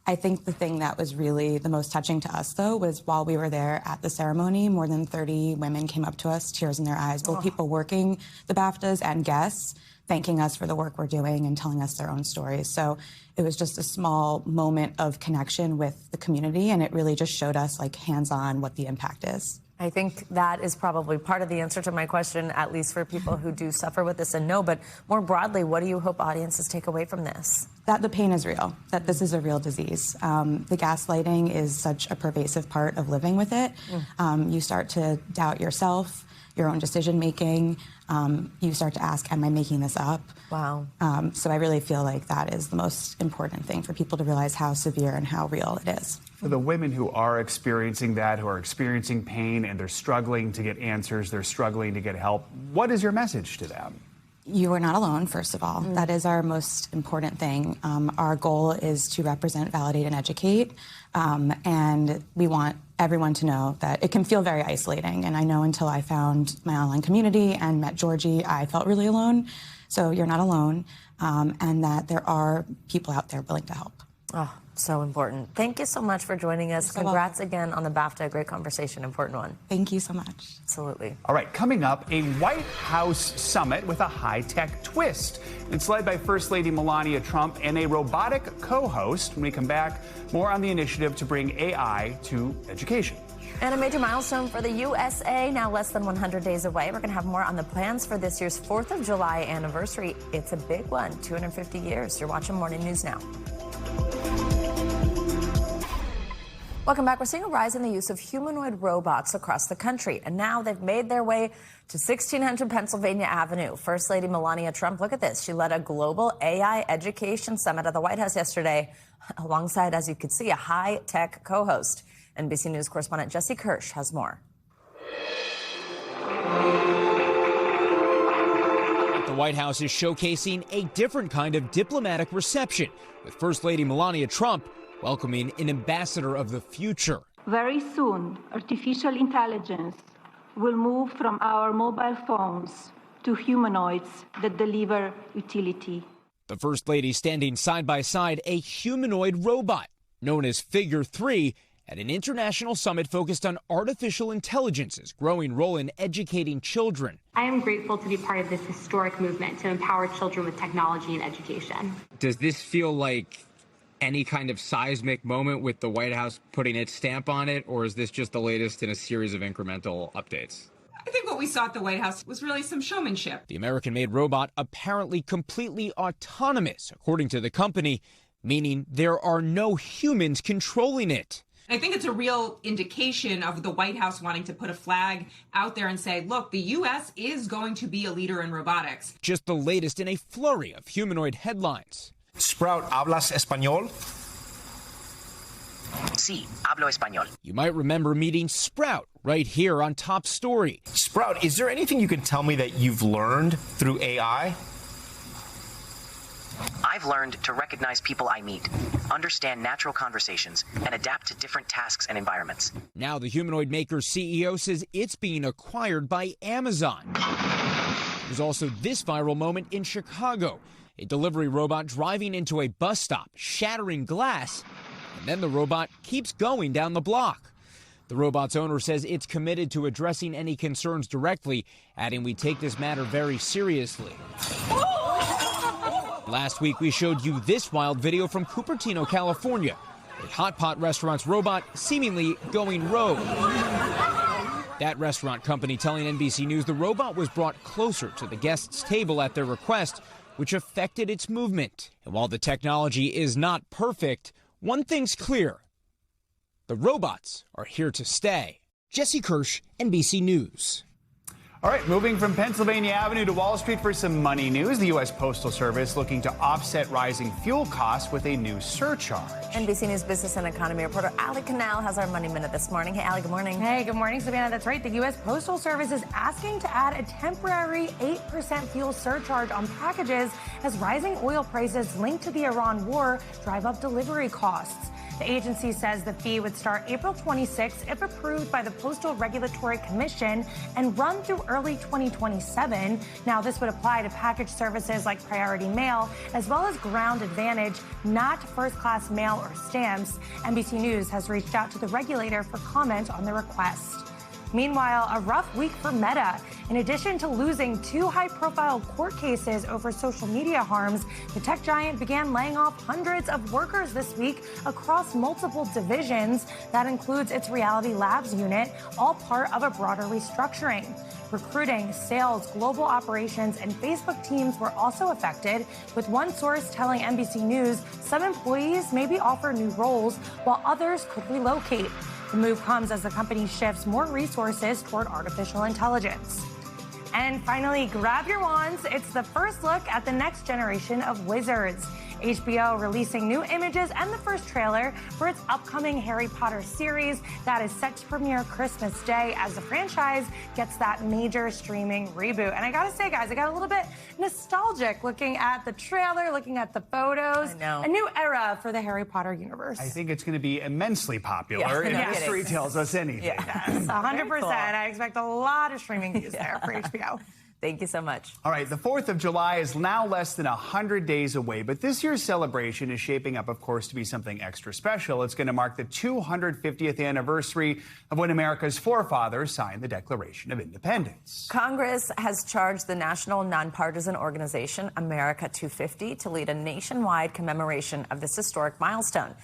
I think the thing that was really the most touching to us, though, was while we were there at the ceremony, more than 30 women came up to us, tears in their eyes, both people working the BAFTAs and guests, thanking us for the work we're doing and telling us their own stories. So it was just a small moment of connection with the community, and it really just showed us, like, hands-on what the impact is. I think that is probably part of the answer to my question, at least for people who do suffer with this and know. But more broadly, what do you hope audiences take away from this? That the pain is real, that this is a real disease. The gaslighting is such a pervasive part of living with it. You start to doubt yourself, your own decision-making. You start to ask, am I making this up? Wow. So I really feel like that is the most important thing for people to realize how severe and how real it is. For the women who are experiencing that, who are experiencing pain, and they're struggling to get answers, they're struggling to get help, what is your message to them? You are not alone, first of all. That is our most important thing. Our goal is to represent, validate, and educate. And we want everyone to know that it can feel very isolating. And I know until I found my online community and met Georgie, I felt really alone. So you're not alone, and that there are people out there willing to help. Oh, so important. Thank you so much for joining us. Congrats again on the BAFTA. Great conversation, important one. Thank you so much. Absolutely. All right, coming up, a White House summit with a high-tech twist. It's led by First Lady Melania Trump and a robotic co-host. When we come back, more on the initiative to bring AI to education. And a major milestone for the USA, now less than 100 days away. We're going to have more on the plans for this year's 4th of July anniversary. It's a big one, 250 years. You're watching Morning News Now. Welcome back. We're seeing a rise in the use of humanoid robots across the country, and now they've made their way to 1600 Pennsylvania Avenue. First Lady Melania Trump, look at this. She led a global AI education summit at the White House yesterday, alongside, as you could see, a high-tech co-host. NBC News correspondent Jesse Kirsch has more. The White House is showcasing a different kind of diplomatic reception, with First Lady Melania Trump welcoming an ambassador of the future. Very soon, artificial intelligence will move from our mobile phones to humanoids that deliver utility. The First Lady standing side by side a humanoid robot known as Figure 3 at an international summit focused on artificial intelligence's growing role in educating children. I am grateful to be part of this historic movement to empower children with technology and education. Does this feel like any kind of seismic moment with the White House putting its stamp on it, or is this just the latest in a series of incremental updates? I think what we saw at the White House was really some showmanship. The American-made robot apparently completely autonomous, according to the company, meaning there are no humans controlling it. I think it's a real indication of the White House wanting to put a flag out there and say, look, the U.S. is going to be a leader in robotics. Just the latest in a flurry of humanoid headlines. Sprout, ¿hablas español? Sí, hablo español. You might remember meeting Sprout right here on Top Story. Sprout, is there anything you can tell me that you've learned through AI? I've learned to recognize people I meet, understand natural conversations, and adapt to different tasks and environments. Now the humanoid maker's CEO says it's being acquired by Amazon. There's also this viral moment in Chicago. A delivery robot driving into a bus stop, shattering glass, and then the robot keeps going down the block. The robot's owner says it's committed to addressing any concerns directly, adding we take this matter very seriously. Last week, we showed you this wild video from Cupertino, California. A hot pot restaurant's robot seemingly going rogue. That restaurant company telling NBC News the robot was brought closer to the guests' table at their request, which affected its movement. And while the technology is not perfect, one thing's clear. The robots are here to stay. Jesse Kirsch, NBC News. All right, moving from Pennsylvania Avenue to Wall Street for some money news. The U.S. Postal Service looking to offset rising fuel costs with a new surcharge. NBC News business and economy reporter Ali Canal has our Money Minute this morning. Hey, Ali, good morning. Hey, good morning, Savannah. That's right. The U.S. Postal Service is asking to add a temporary 8% fuel surcharge on packages as rising oil prices linked to the Iran war drive up delivery costs. The agency says the fee would start April 26 if approved by the Postal Regulatory Commission and run through early 2027. Now, this would apply to package services like Priority Mail, as well as Ground Advantage, not first-class mail or stamps. NBC News has reached out to the regulator for comment on the request. Meanwhile, a rough week for Meta. In addition to losing 2 high-profile court cases over social media harms, the tech giant began laying off hundreds of workers this week across multiple divisions. That includes its Reality Labs unit, all part of a broader restructuring. Recruiting, sales, global operations, and Facebook teams were also affected, with one source telling NBC News some employees may be offered new roles while others could relocate. The move comes as the company shifts more resources toward artificial intelligence. And finally, grab your wands. It's the first look at the next generation of Wizards. HBO releasing new images and the first trailer for its upcoming Harry Potter series that is set to premiere Christmas Day as the franchise gets that major streaming reboot. And I gotta say, guys, I got a little bit nostalgic looking at the trailer, looking at the photos. I know. A new era for the Harry Potter universe. I think it's going to be immensely popular, and history tells us anything. Yes, 100%. Cool. I expect a lot of streaming views there for HBO. Thank you so much. All right, the 4th of July is now less than 100 days away, but this year's celebration is shaping up, of course, to be something extra special. It's going to mark the 250th anniversary of when America's forefathers signed the Declaration of Independence. Congress has charged the national nonpartisan organization America 250 to lead a nationwide commemoration of this historic milestone.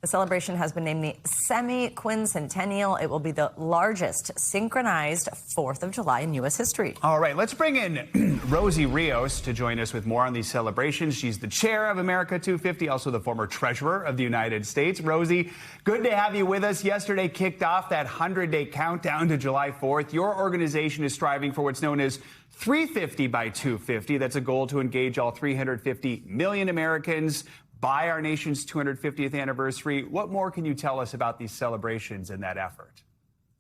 The celebration has been named the semi-quincentennial. It will be the largest synchronized 4th of July in U.S. history. All right, let's bring in Rosie Rios to join us with more on these celebrations. She's the chair of America 250, also the former treasurer of the United States. Rosie, good to have you with us. Yesterday kicked off that 100-day countdown to July 4th. Your organization is striving for what's known as 350 by 250. That's a goal to engage all 350 million Americans by our nation's 250th anniversary. What more can you tell us about these celebrations and that effort?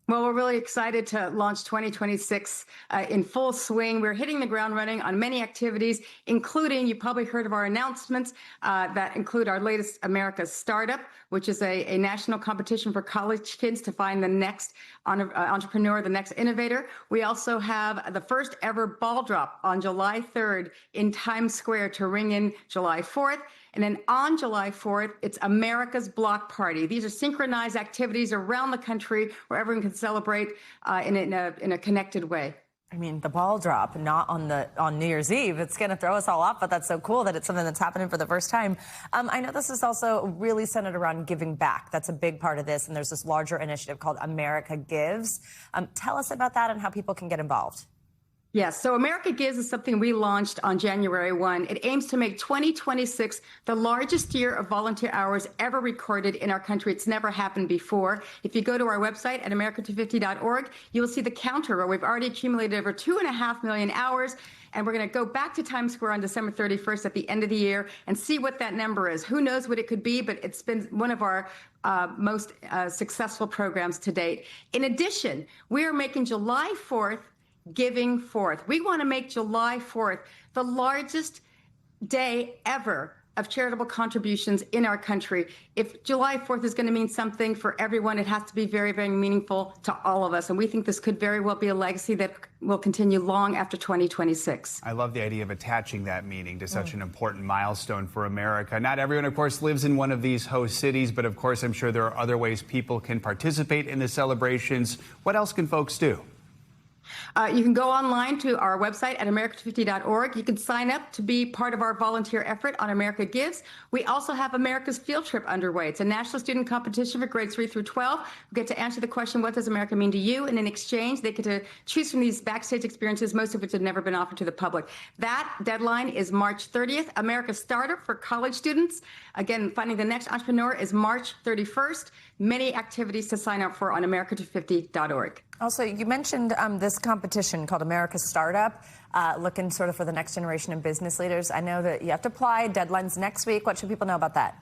Well, we're really excited to launch 2026 in full swing. We're hitting the ground running on many activities, including, you probably heard of our announcements that include our latest America's Startup, which is a national competition for college kids to find the next entrepreneur, the next innovator. We also have the first ever ball drop on July 3rd in Times Square to ring in July 4th. And then on July 4th, it's America's Block Party. These are synchronized activities around the country where everyone can celebrate in a connected way. I mean, the ball drop, not on New Year's Eve. It's going to throw us all off, but that's so cool that it's something that's happening for the first time. I know this is also really centered around giving back. That's a big part of this, and there's this larger initiative called America Gives. Tell us about that and how people can get involved. Yes, so America Gives is something we launched on January 1. It aims to make 2026 the largest year of volunteer hours ever recorded in our country. It's never happened before. If you go to our website at america250.org, you will see the counter where we've already accumulated over 2.5 million hours. And we're going to go back to Times Square on December 31st at the end of the year and see what that number is. Who knows what it could be, but it's been one of our most successful programs to date. In addition, we are making July 4th Giving Forth. We want to make July 4th the largest day ever of charitable contributions in our country. If July 4th is going to mean something for everyone, it has to be very, very meaningful to all of us. And we think this could very well be a legacy that will continue long after 2026. I love the idea of attaching that meaning to such an important milestone for America. Not everyone, of course, lives in one of these host cities, but of course, I'm sure there are other ways people can participate in the celebrations. What else can folks do? You can go online to our website at america250.org. You can sign up to be part of our volunteer effort on America Gives. We also have America's Field Trip underway. It's a national student competition for grades 3 through 12. We get to answer the question, what does America mean to you? And in exchange, they get to choose from these backstage experiences, most of which have never been offered to the public. That deadline is March 30th. America's Startup for college students. Again, finding the next entrepreneur is March 31st. Many activities to sign up for on america250.org. Also, you mentioned this this competition called America's Startup, looking sort of for the next generation of business leaders. I know that you have to apply. Deadline's next week. What should people know about that?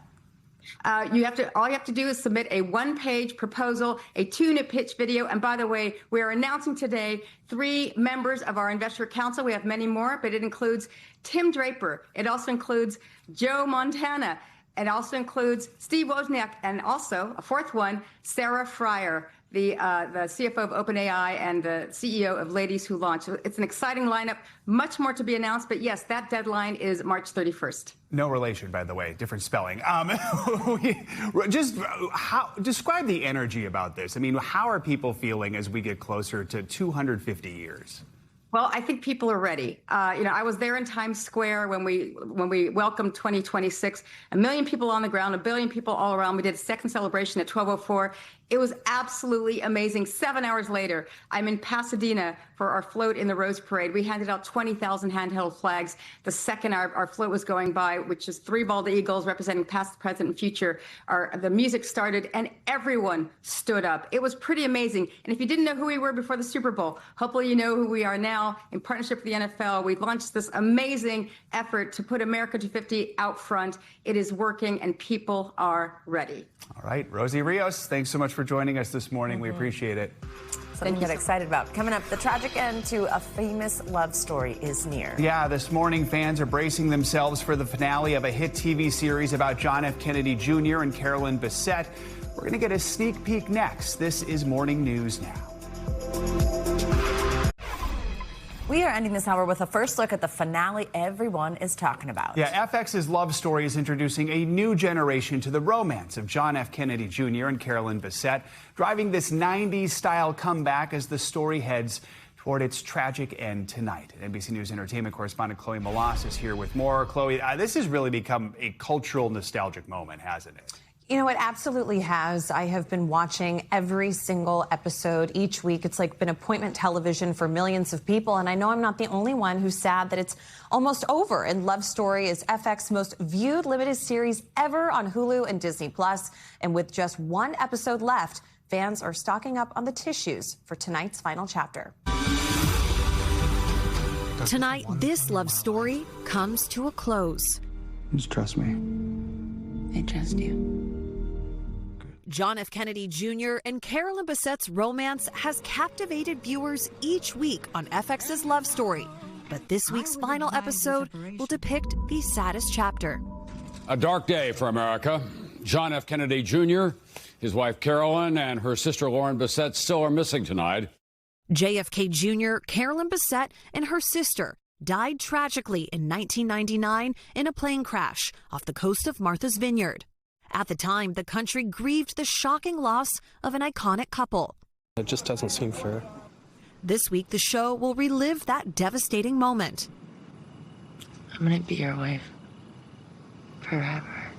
All you have to do is submit a one-page proposal, a 2-minute pitch video. And by the way, we are announcing today 3 members of our investor council. We have many more, but it includes Tim Draper. It also includes Joe Montana. It also includes Steve Wozniak, and also a 4th one, Sarah Fryer, the CFO of OpenAI and the CEO of Ladies Who Launch. So it's an exciting lineup, much more to be announced. But yes, that deadline is March 31st. No relation, by the way, different spelling. Describe the energy about this. I mean, how are people feeling as we get closer to 250 years? Well, I think people are ready. I was there in Times Square when we welcomed 2026. 1 million people on the ground, 1 billion people all around. We did a second celebration at 12:04. It was absolutely amazing. 7 hours later, I'm in Pasadena for our float in the Rose Parade. We handed out 20,000 handheld flags. The second our float was going by, which is 3 bald eagles representing past, present, and future, the music started and everyone stood up. It was pretty amazing. And if you didn't know who we were before the Super Bowl, hopefully you know who we are now. In partnership with the NFL, we've launched this amazing effort to put America 250 out front. It is working and people are ready. All right, Rosie Rios, thanks so much for joining us this morning. We appreciate it. Something to get excited about. Coming up, the tragic end to a famous love story is near. Yeah, this morning fans are bracing themselves for the finale of a hit TV series about John F. Kennedy Jr. and Carolyn Bessette. We're going to get a sneak peek next. This is Morning News Now. We are ending this hour with a first look at the finale everyone is talking about. Yeah, FX's Love Story is introducing a new generation to the romance of John F. Kennedy Jr. and Carolyn Bessette, driving this 90s-style comeback as the story heads toward its tragic end tonight. NBC News entertainment correspondent Chloe Molas is here with more. Chloe, this has really become a cultural nostalgic moment, hasn't it? You know, it absolutely has. I have been watching every single episode each week. It's like been appointment television for millions of people. And I know I'm not the only one who's sad that it's almost over. And Love Story is FX's most viewed limited series ever on Hulu and Disney+. And with just 1 episode left, fans are stocking up on the tissues for tonight's final chapter. Tonight, this love story comes to a close. Just trust me. I trust you. John F. Kennedy Jr. and Carolyn Bessette's romance has captivated viewers each week on FX's Love Story. But this week's final episode will depict the saddest chapter. A dark day for America. John F. Kennedy Jr., his wife Carolyn, and her sister Lauren Bessette still are missing tonight. JFK Jr., Carolyn Bessette, and her sister died tragically in 1999 in a plane crash off the coast of Martha's Vineyard. At the time, the country grieved the shocking loss of an iconic couple. It just doesn't seem fair. This week, the show will relive that devastating moment. I'm gonna be your wife forever.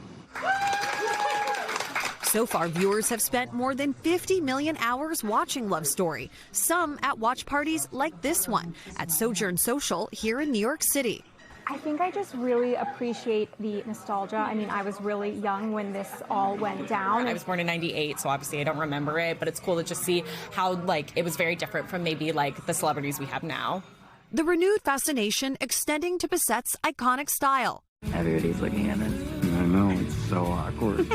So far, viewers have spent more than 50 million hours watching Love Story, some at watch parties like this one at Sojourn Social here in New York City. I think I just really appreciate the nostalgia. I mean, I was really young when this all went down. I was born in 98, so obviously I don't remember it, but it's cool to just see how, it was very different from maybe, the celebrities we have now. The renewed fascination extending to Bessette's iconic style. Everybody's looking at us. I know, it's so awkward.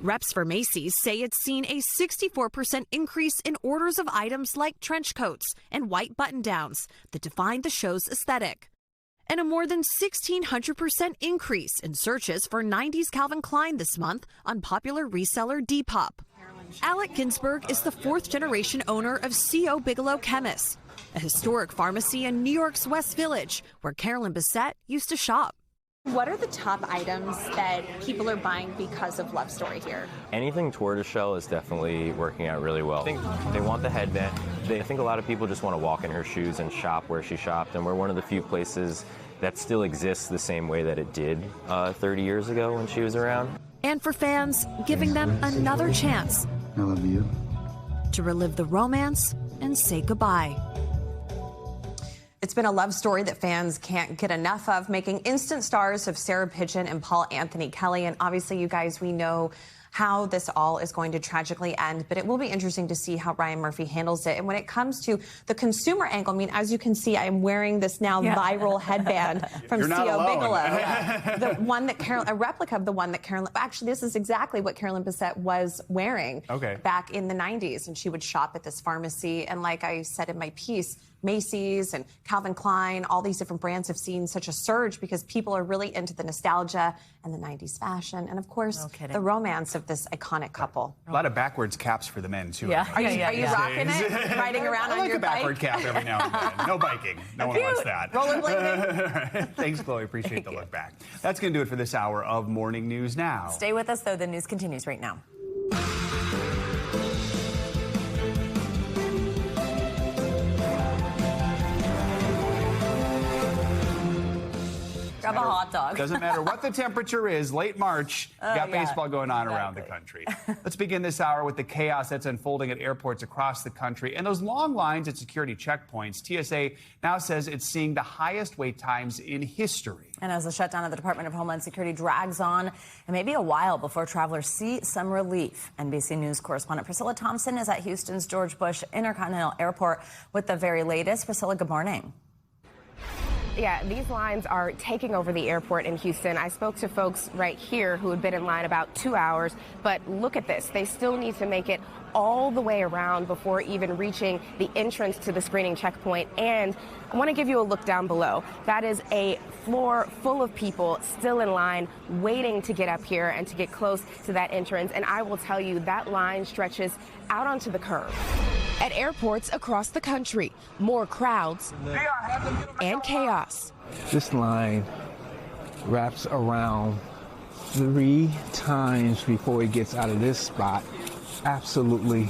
Reps for Macy's say it's seen a 64% increase in orders of items like trench coats and white button-downs that define the show's aesthetic, and a more than 1,600% increase in searches for 90s Calvin Klein this month on popular reseller Depop. Alec Ginsberg is the 4th-generation owner of C.O. Bigelow Chemists, a historic pharmacy in New York's West Village, where Carolyn Bessette used to shop. What are the top items that people are buying because of Love Story here? Anything tortoiseshell is definitely working out really well. I think they want the headband. I think a lot of people just want to walk in her shoes and shop where she shopped, and we're one of the few places that still exists the same way that it did 30 years ago when she was around. And for fans, giving them another chance I love you. to relive the romance and say goodbye. It's been a love story that fans can't get enough of, making instant stars of Sarah Paulson and Paul Anthony Kelly. And obviously, you guys, we know how this all is going to tragically end, but it will be interesting to see how Ryan Murphy handles it. And when it comes to the consumer angle, I mean, as you can see, I'm wearing this now viral headband from C.O. Bigelow. The one that a replica of the one that Carolyn, actually, this is exactly what Carolyn Bessette was wearing back in the 90s. And she would shop at this pharmacy. And like I said in my piece, Macy's and Calvin Klein, all these different brands have seen such a surge because people are really into the nostalgia and the 90s fashion. And of course, the romance of this iconic couple. A lot of backwards caps for the men, too. Yeah. Are you rocking it? Riding around on your bike? I like a backward cap every now and then. No biking. No one wants that. Rollerblading. Thanks, Chloe. Appreciate the look back. That's going to do it for this hour of Morning News Now. Stay with us, though. The news continues right now. Grab a hot dog. Doesn't matter what the temperature is. Late March, you got baseball going on around the country. Let's begin this hour with the chaos that's unfolding at airports across the country and those long lines at security checkpoints. TSA now says it's seeing the highest wait times in history. And as the shutdown of the Department of Homeland Security drags on, it may be a while before travelers see some relief. NBC News correspondent Priscilla Thompson is at Houston's George Bush Intercontinental Airport with the very latest. Priscilla, good morning. Yeah, these lines are taking over the airport in Houston. I spoke to folks right here who had been in line about 2 hours, but look at this. They still need to make it all the way around before even reaching the entrance to the screening checkpoint. And I want to give you a look down below. That is a floor full of people still in line waiting to get up here and to get close to that entrance. And I will tell you, that line stretches out onto the curb. At airports across the country, more crowds and chaos. This line wraps around 3 times before it gets out of this spot. Absolutely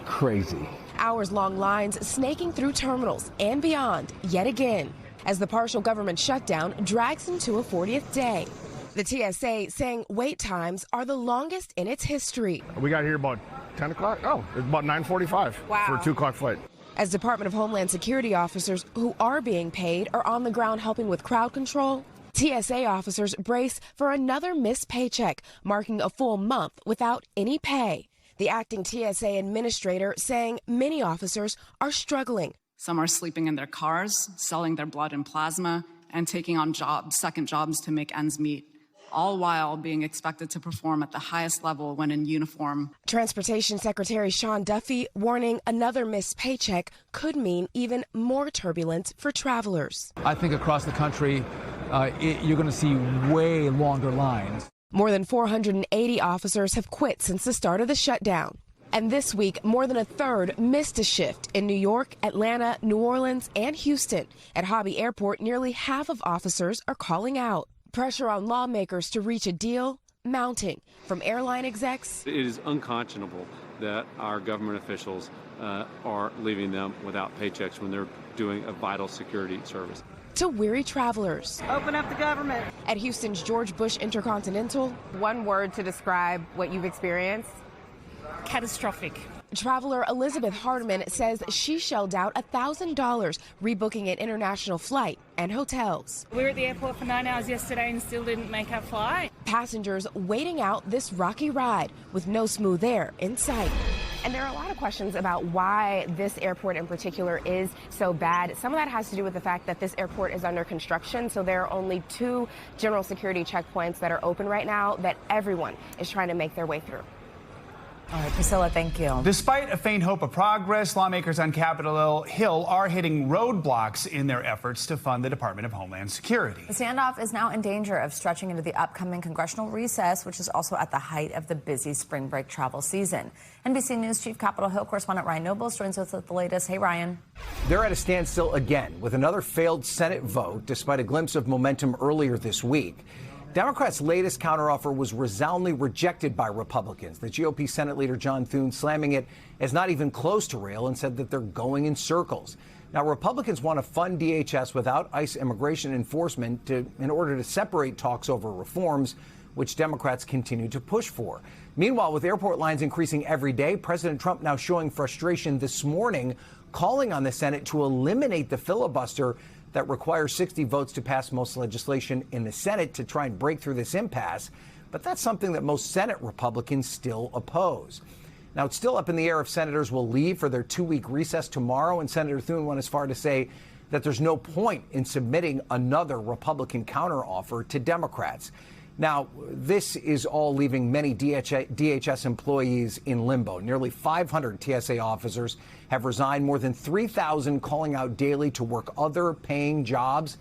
crazy. Hours-long lines snaking through terminals and beyond yet again as the partial government shutdown drags into a 40th day. The TSA saying wait times are the longest in its history. We got here about 10 o'clock? Oh, it's about 9:45 for a 2 o'clock flight. As Department of Homeland Security officers who are being paid are on the ground helping with crowd control, TSA officers brace for another missed paycheck, marking a full month without any pay. The acting TSA administrator saying many officers are struggling. Some are sleeping in their cars, selling their blood and plasma, and taking on second jobs to make ends meet, all while being expected to perform at the highest level when in uniform. Transportation Secretary Sean Duffy warning another missed paycheck could mean even more turbulence for travelers. I think across the country, you're going to see way longer lines. More than 480 officers have quit since the start of the shutdown. And this week, more than a third missed a shift in New York, Atlanta, New Orleans, and Houston. At Hobby Airport, nearly half of officers are calling out. Pressure on lawmakers to reach a deal mounting from airline execs. It is unconscionable that our government officials are leaving them without paychecks when they're doing a vital security service. To weary travelers. Open up the government. At Houston's George Bush Intercontinental. One word to describe what you've experienced? Catastrophic. Traveler Elizabeth Hardiman says she shelled out $1,000 rebooking an international flight and hotels. We were at the airport for 9 hours yesterday and still didn't make our flight. Passengers waiting out this rocky ride with no smooth air in sight. And there are a lot of questions about why this airport in particular is so bad. Some of that has to do with the fact that this airport is under construction, so there are only 2 general security checkpoints that are open right now that everyone is trying to make their way through. All right, Priscilla, thank you. Despite a faint hope of progress, lawmakers on Capitol Hill are hitting roadblocks in their efforts to fund the Department of Homeland Security. The standoff is now in danger of stretching into the upcoming congressional recess, which is also at the height of the busy spring break travel season. NBC News Chief Capitol Hill correspondent Ryan Nobles joins us with the latest. Hey, Ryan. They're at a standstill again with another failed Senate vote, despite a glimpse of momentum earlier this week. Democrats' latest counteroffer was resoundingly rejected by Republicans. The GOP Senate leader John Thune slamming it as not even close to rail and said that they're going in circles. Now, Republicans want to fund DHS without ICE immigration enforcement in order to separate talks over reforms, which Democrats continue to push for. Meanwhile, with airport lines increasing every day, President Trump now showing frustration this morning, calling on the Senate to eliminate the filibuster that requires 60 votes to pass most legislation in the Senate to try and break through this impasse. But that's something that most Senate Republicans still oppose. Now, it's still up in the air if senators will leave for their 2-week recess tomorrow, and Senator Thune went as far to say that there's no point in submitting another Republican counteroffer to Democrats. Now, this is all leaving many DHS employees in limbo. Nearly 500 TSA officers have resigned, more than 3,000 calling out daily to work other paying jobs.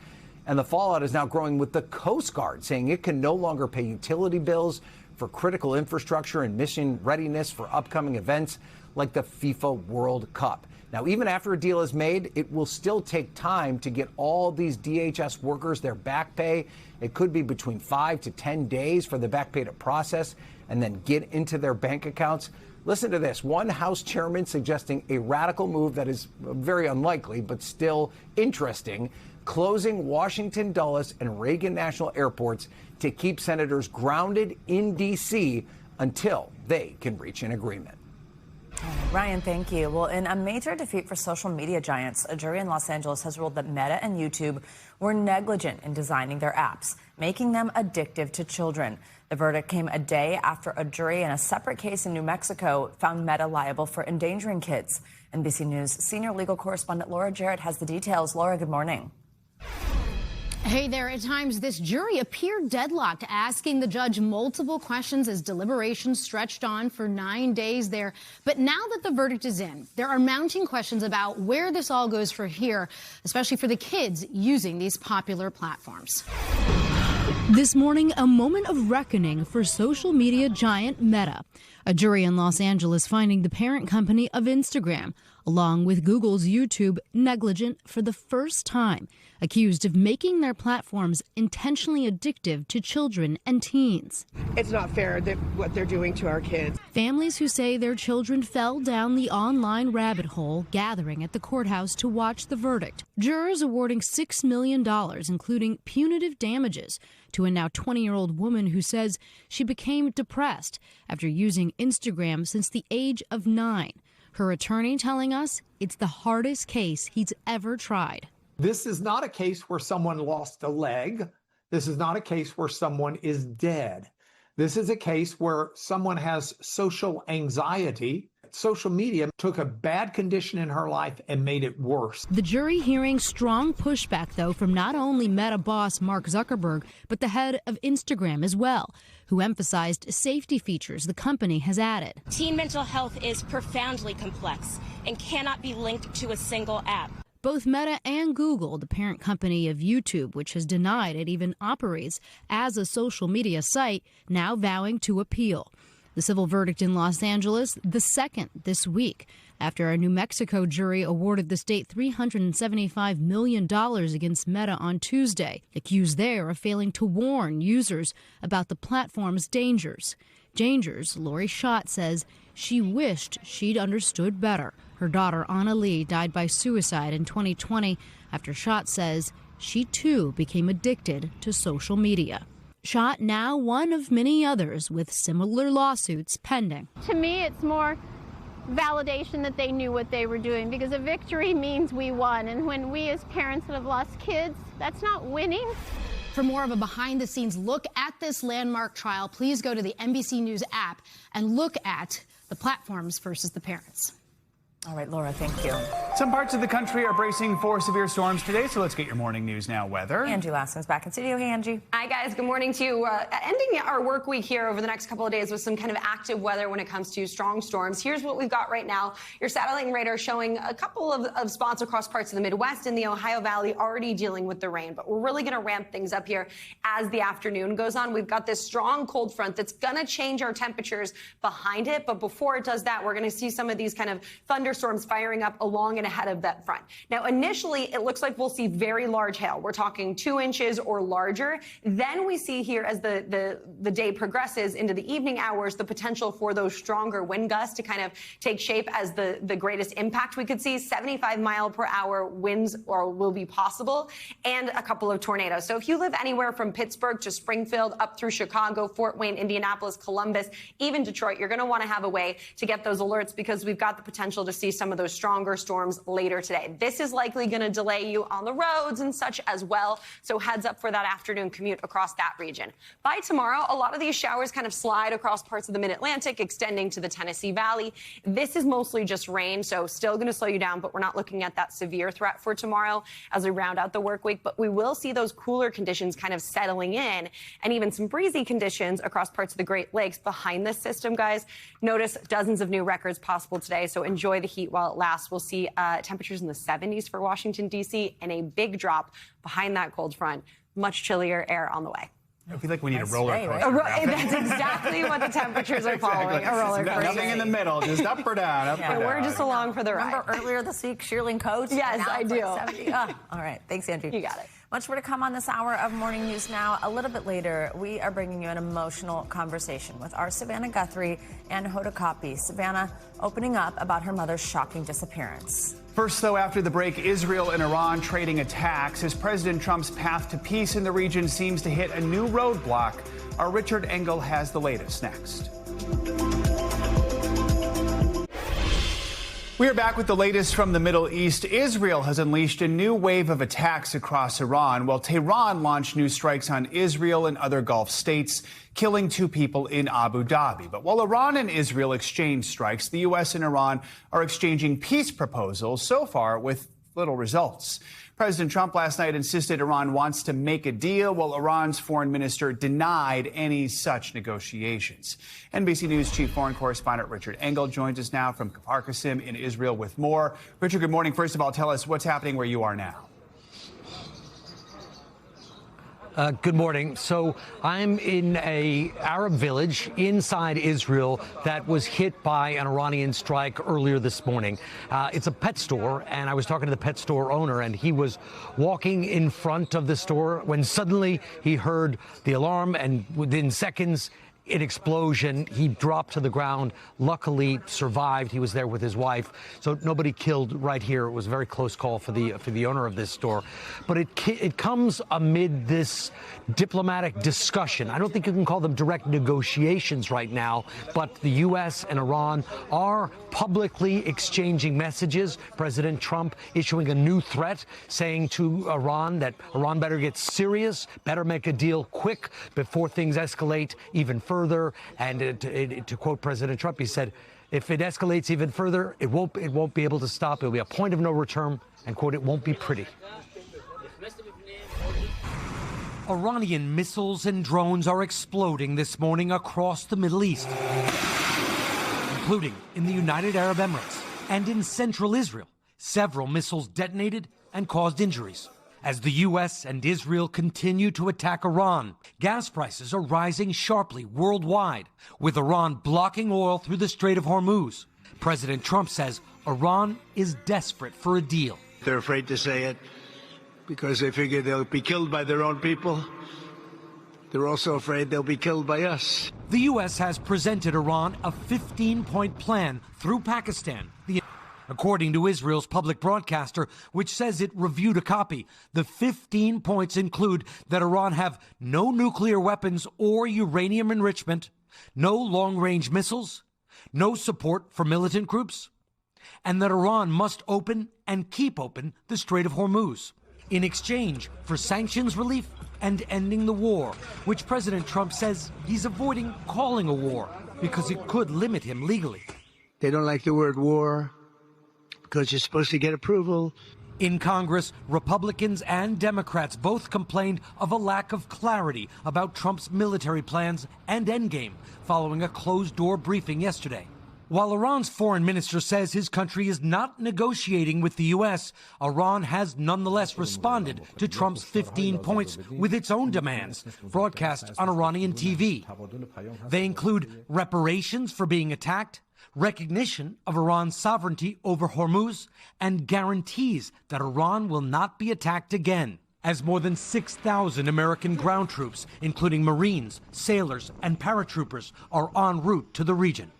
And the fallout is now growing with the Coast Guard saying it can no longer pay utility bills for critical infrastructure and mission readiness for upcoming events like the FIFA World Cup. Now, even after a deal is made, it will still take time to get all these DHS workers their back pay. It could be between 5 to 10 days for the back pay to process and then get into their bank accounts. Listen to this. One House chairman suggesting a radical move that is very unlikely, but still interesting, closing Washington Dulles and Reagan National Airports to keep senators grounded in D.C. until they can reach an agreement. Ryan, thank you. Well, in a major defeat for social media giants, a jury in Los Angeles has ruled that Meta and YouTube were negligent in designing their apps, making them addictive to children. The verdict came a day after a jury in a separate case in New Mexico found Meta liable for endangering kids. NBC News senior legal correspondent Laura Jarrett has the details. Laura, good morning. Hey there. At times, this jury appeared deadlocked, asking the judge multiple questions as deliberations stretched on for 9 days there. But now that the verdict is in, there are mounting questions about where this all goes from here, especially for the kids using these popular platforms. This morning, a moment of reckoning for social media giant Meta. A jury in Los Angeles finding the parent company of Instagram, along with Google's YouTube, negligent for the first time, accused of making their platforms intentionally addictive to children and teens. It's not fair that what they're doing to our kids. Families who say their children fell down the online rabbit hole gathering at the courthouse to watch the verdict. Jurors awarding $6 million, including punitive damages, to a now 20-year-old woman who says she became depressed after using Instagram since the age of 9. Her attorney telling us it's the hardest case he's ever tried. This is not a case where someone lost a leg. This is not a case where someone is dead. This is a case where someone has social anxiety. Social media took a bad condition in her life and made it worse. The jury hearing strong pushback, though, from not only Meta boss Mark Zuckerberg, but the head of Instagram as well, who emphasized safety features the company has added. Teen mental health is profoundly complex and cannot be linked to a single app. Both Meta and Google, the parent company of YouTube, which has denied it even operates as a social media site, now vowing to appeal. The civil verdict in Los Angeles, the second this week, after a New Mexico jury awarded the state $375 million against Meta on Tuesday, accused there of failing to warn users about the platform's dangers. Lori Schott says she wished she'd understood better. Her daughter, Anna Lee, died by suicide in 2020 after Schott says she, too, became addicted to social media. Schott now one of many others with similar lawsuits pending. To me, it's more validation that they knew what they were doing, because a victory means we won. And when we as parents that have lost kids, that's not winning. For more of a behind-the-scenes look at this landmark trial, please go to the NBC News app and look at the platforms versus the parents. All right, Laura, thank you. Some parts of the country are bracing for severe storms today, so let's get your morning news now. Weather. Angie Lassen's back in studio. Hey, Angie. Hi, guys. Good morning to you. Ending our work week here over the next couple of days with some kind of active weather when it comes to strong storms. Here's what we've got right now. Your satellite and radar showing a couple of spots across parts of the Midwest and the Ohio Valley already dealing with the rain. But we're really going to ramp things up here as the afternoon goes on. We've got this strong cold front that's going to change our temperatures behind it. But before it does that, we're going to see some of these kind of thunderstorms firing up along and ahead of that front. Now, initially, it looks like we'll see very large hail. We're talking 2 inches or larger. Then we see here as the day progresses into the evening hours, the potential for those stronger wind gusts to kind of take shape as the greatest impact. We could see 75-mile-per-hour winds will be possible, and a couple of tornadoes. So if you live anywhere from Pittsburgh to Springfield up through Chicago, Fort Wayne, Indianapolis, Columbus, even Detroit, you're going to want to have a way to get those alerts, because we've got the potential to see some of those stronger storms storms later today. This is likely going to delay you on the roads and such as well. So heads up for that afternoon commute across that region. By tomorrow, a lot of these showers kind of slide across parts of the mid-Atlantic, extending to the Tennessee Valley. This is mostly just rain, so still going to slow you down, but we're not looking at that severe threat for tomorrow as we round out the work week. But we will see those cooler conditions kind of settling in, and even some breezy conditions across parts of the Great Lakes behind this system, guys. Notice dozens of new records possible today, so enjoy the heat while it lasts. We'll see temperatures in the 70s for Washington, D.C., and a big drop behind that cold front. Much chillier air on the way. I feel like we need a roller coaster. Right? That's exactly what the temperatures are following. A roller coaster. Nothing in the middle, just up or down, up or down. We're just along for the ride. Remember earlier this week, shearling coats? Yes, I do. All right. Thanks, Angie. You got it. Much more to come on this hour of Morning News Now. A little bit later, we are bringing you an emotional conversation with our Savannah Guthrie and Hoda Kotb. Savannah opening up about her mother's shocking disappearance. First, though, after the break, Israel and Iran trading attacks as President Trump's path to peace in the region seems to hit a new roadblock. Our Richard Engel has the latest next. We are back with the latest from the Middle East. Israel has unleashed a new wave of attacks across Iran, while Tehran launched new strikes on Israel and other Gulf states, killing 2 people in Abu Dhabi. But while Iran and Israel exchange strikes, the U.S. and Iran are exchanging peace proposals, so far with little results. President Trump last night insisted Iran wants to make a deal, while Iran's foreign minister denied any such negotiations. NBC News chief foreign correspondent Richard Engel joins us now from Kfar Qasim in Israel with more. Richard, good morning. First of all, tell us what's happening where you are now. Good morning. So I'm in a Arab village inside Israel that was hit by an Iranian strike earlier this morning. It's a pet store, and I was talking to the pet store owner, and he was walking in front of the store when suddenly he heard the alarm, and within seconds, an explosion. He dropped to the ground, luckily survived. He was there with his wife, so nobody killed right here. It was a very close call for the owner of this store. But it comes amid this diplomatic discussion. I don't think you can call them direct negotiations right now, but the U.S. and Iran are publicly exchanging messages. President Trump issuing a new threat, saying to Iran that Iran better get serious, better make a deal quick before things escalate even further. And to quote President Trump, he said, if it escalates even further, it won't be able to stop. It'll be a point of no return, and quote, it won't be pretty. Iranian missiles and drones are exploding this morning across the Middle East, including in the United Arab Emirates and in central Israel. Several missiles detonated and caused injuries. As the U.S. and Israel continue to attack Iran, gas prices are rising sharply worldwide, with Iran blocking oil through the Strait of Hormuz. President Trump says Iran is desperate for a deal. They're afraid to say it because they figure they'll be killed by their own people. They're also afraid they'll be killed by us. The U.S. has presented Iran a 15-point plan through Pakistan. According to Israel's public broadcaster, which says it reviewed a copy, the 15 points include that Iran have no nuclear weapons or uranium enrichment, no long-range missiles, no support for militant groups, and that Iran must open and keep open the Strait of Hormuz in exchange for sanctions relief and ending the war, which President Trump says he's avoiding calling a war because it could limit him legally. They don't like the word war, because you're supposed to get approval. In Congress, Republicans and Democrats both complained of a lack of clarity about Trump's military plans and endgame following a closed-door briefing yesterday. While Iran's foreign minister says his country is not negotiating with the U.S., Iran has nonetheless responded to Trump's 15 points with its own demands, broadcast on Iranian TV. They include reparations for being attacked, recognition of Iran's sovereignty over Hormuz, and guarantees that Iran will not be attacked again, as more than 6,000 American ground troops, including Marines, sailors, and paratroopers, are en route to the region.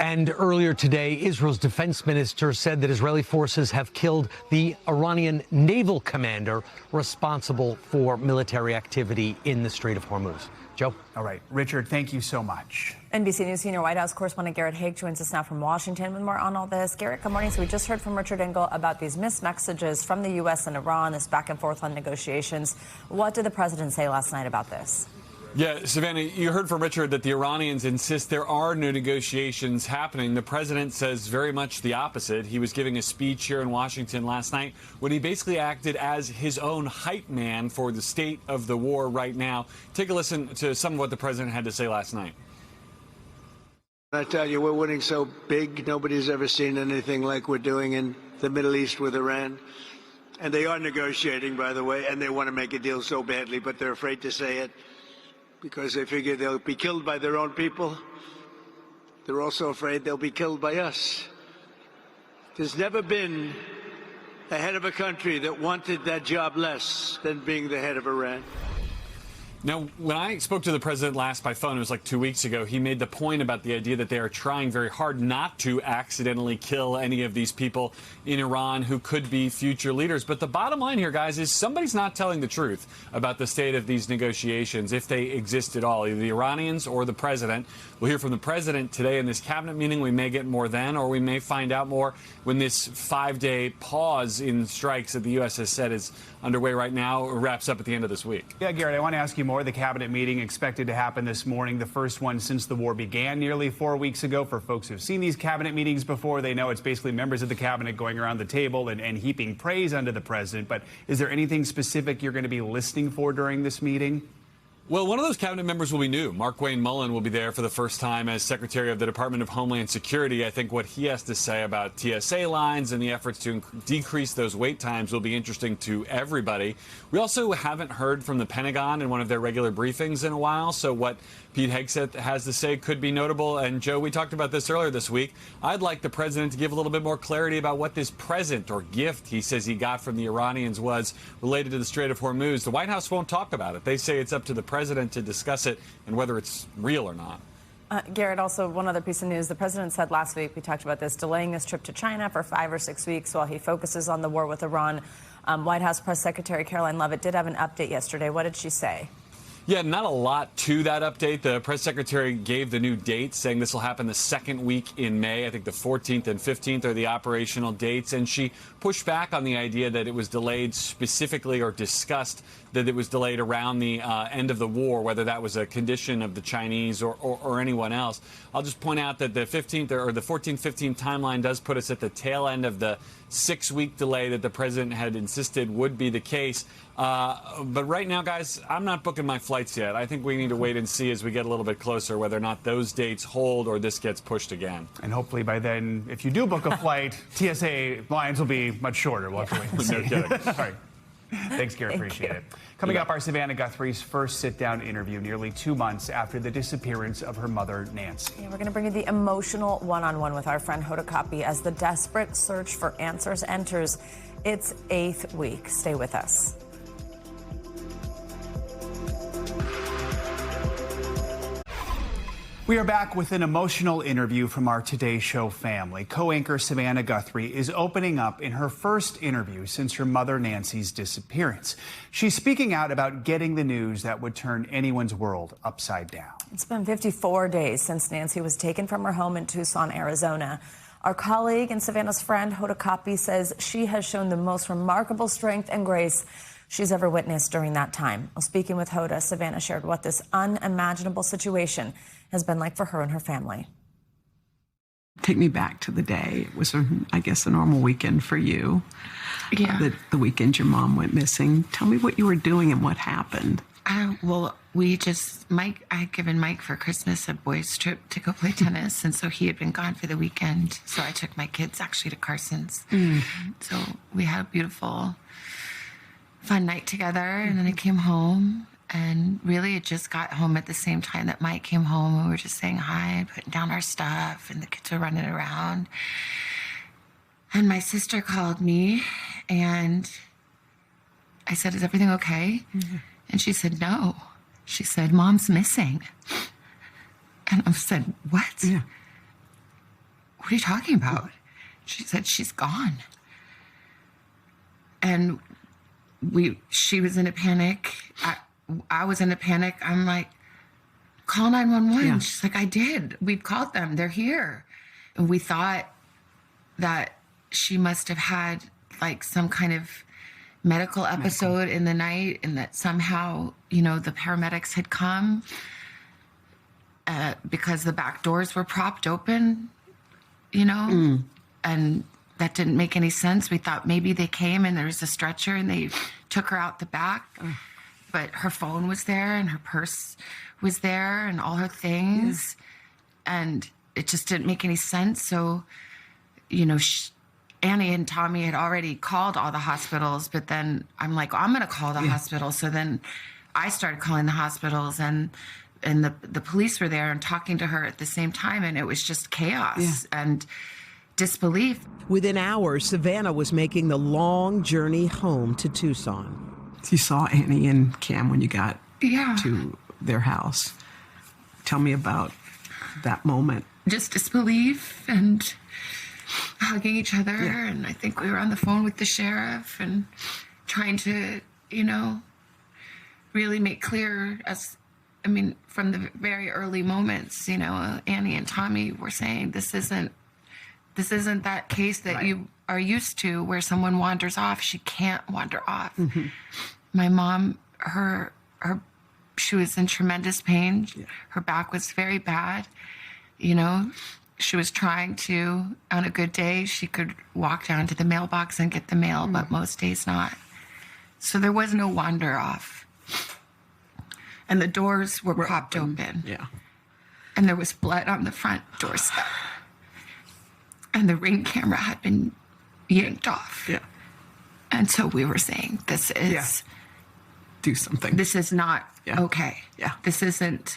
And earlier today, Israel's defense minister said that Israeli forces have killed the Iranian naval commander responsible for military activity in the Strait of Hormuz. Joe? All right. Richard, thank you so much. NBC News senior White House correspondent Garrett Haake joins us now from Washington with more on all this. Garrett, good morning. So we just heard from Richard Engel about these missed messages from the U.S. and Iran, this back and forth on negotiations. What did the president say last night about this? Yeah, Savannah, you heard from Richard that the Iranians insist there are no negotiations happening. The president says very much the opposite. He was giving a speech here in Washington last night when he basically acted as his own hype man for the state of the war right now. Take a listen to some of what the president had to say last night. I tell you, we're winning so big, nobody's ever seen anything like we're doing in the Middle East with Iran. And they are negotiating, by the way, and they want to make a deal so badly, but they're afraid to say it, because they figure they'll be killed by their own people. They're also afraid they'll be killed by us. There's never been a head of a country that wanted that job less than being the head of Iran. Now, when I spoke to the president last by phone, it was like 2 weeks ago, he made the point about the idea that they are trying very hard not to accidentally kill any of these people in Iran who could be future leaders. But the bottom line here, guys, is somebody's not telling the truth about the state of these negotiations, if they exist at all, either the Iranians or the president. We'll hear from the president today in this cabinet meeting. We may get more then, or we may find out more when this 5-day pause in strikes that the U.S. has said is underway right now wraps up at the end of this week. Yeah, Garrett, I want to ask you more. The cabinet meeting expected to happen this morning, the first one since the war began nearly 4 weeks ago. For folks who've seen these cabinet meetings before, they know it's basically members of the cabinet going around the table and heaping praise onto the president. But is there anything specific you're going to be listening for during this meeting? Well, one of those cabinet members will be new. Markwayne Mullin will be there for the first time as Secretary of the Department of Homeland Security. I think what he has to say about TSA lines and the efforts to decrease those wait times will be interesting to everybody. We also haven't heard from the Pentagon in one of their regular briefings in a while, so what Pete Hegseth has to say could be notable. And, Joe, we talked about this earlier this week. I'd like the president to give a little bit more clarity about what this present or gift he says he got from the Iranians was related to the Strait of Hormuz. The White House won't talk about it. They say it's up to the president to discuss it and whether it's real or not. Garrett, also one other piece of news. The president said last week, we talked about this, delaying his trip to China for 5 or 6 weeks while he focuses on the war with Iran. White House Press Secretary Caroline Leavitt did have an update yesterday. What did she say? Yeah, not a lot to that update. The press secretary gave the new dates, saying this will happen the second week in May. I think the 14th and 15th are the operational dates. And she pushed back on the idea that it was delayed specifically or discussed that it was delayed around the end of the war, whether that was a condition of the Chinese or anyone else. I'll just point out that the 15th or the 14th-15th timeline does put us at the tail end of the 6-week delay that the president had insisted would be the case. But right now, guys, I'm not booking my flights yet. I think we need to wait and see as we get a little bit closer whether or not those dates hold or this gets pushed again. And hopefully by then, if you do book a flight, TSA lines will be much shorter. We'll have to wait and see. No kidding. All right. Thanks, Garrett. Appreciate it. Coming up, our Savannah Guthrie's first sit-down interview nearly 2 months after the disappearance of her mother, Nancy. Yeah, we're going to bring you the emotional one-on-one with our friend Hoda Kotb as the desperate search for answers enters its 8th week. Stay with us. We are back with an emotional interview from our Today Show family. Co-anchor Savannah Guthrie is opening up in her first interview since her mother Nancy's disappearance. She's speaking out about getting the news that would turn anyone's world upside down. It's been 54 days since Nancy was taken from her home in Tucson, Arizona. Our colleague and Savannah's friend Hoda Kotb says she has shown the most remarkable strength and grace she's ever witnessed during that time. Well, speaking with Hoda, Savannah shared what this unimaginable situation has been like for her and her family. Take me back to the day. It was, I guess, a normal weekend for you. Yeah. The weekend your mom went missing. Tell me what you were doing and what happened. Well, I had given Mike for Christmas a boys' trip to go play tennis, and so he had been gone for the weekend. So I took my kids actually to Carson's. So we had a beautiful, fun night together, and then I came home. And really, it just got home at the same time that Mike came home. And we were just saying hi and putting down our stuff, and the kids were running around. And my sister called me, and I said, "Is everything okay?" And she said, "No." She said, "Mom's missing." And I said, "What?" Yeah. what are you talking about? She said, she's gone. And she was in a panic. I was in a panic. I'm like, call 911. Yeah. She's like, I did. We've called them. They're here. And we thought that she must have had like some kind of medical episode in the night, and that somehow, you know, the paramedics had come because the back doors were propped open, you know, and that didn't make any sense. We thought maybe they came and there was a stretcher and they took her out the back, but her phone was there and her purse was there and all her things, and it just didn't make any sense. So, you know, Annie and Tommy had already called all the hospitals, but then I'm like, I'm going to call the hospital. So then I started calling the hospitals, and the police were there and talking to her at the same time, and it was just chaos and disbelief. Within hours, Savannah was making the long journey home to Tucson. You saw Annie and Cam when you got to their house. Tell me about that moment. Just disbelief and hugging each other, and I think we were on the phone with the sheriff and trying to, you know, really make clear from the very early moments, you know, Annie and Tommy were saying this isn't that case that you are used to where someone wanders off. She can't wander off. My mom, she was in tremendous pain. Her back was very bad, you know. She was trying to, on a good day, she could walk down to the mailbox and get the mail, but most days not. So there was no wander off. And the doors were propped open. Yeah. And there was blood on the front doorstep. And the Ring camera had been yanked off. Yeah. And so we were saying, this is... Do something. This is not okay. Yeah. This isn't...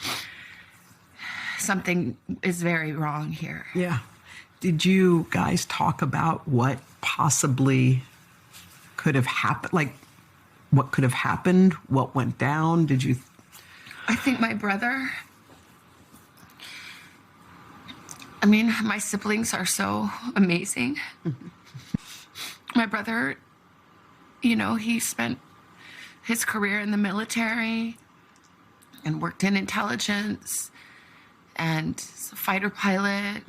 Something is very wrong here. Yeah. Did you guys talk about what possibly could have happened? Like, what could have happened? What went down? Did you... I think my brother... I mean, my siblings are so amazing. My brother, you know, he spent his career in the military and worked in intelligence, and is a fighter pilot,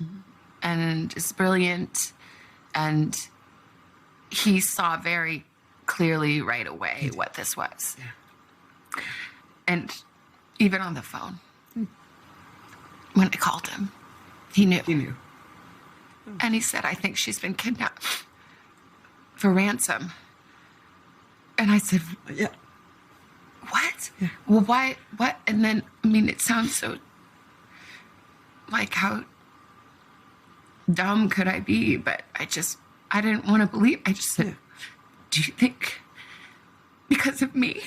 and is brilliant. And he saw very clearly right away what this was. Yeah. And even on the phone, when I called him, he knew. He knew. And he said, I think she's been kidnapped for ransom. And I said, what? Yeah. Well, why? What? And then, I mean, it sounds so... like, how dumb could I be? But I didn't want to believe. I just said, do you think because of me?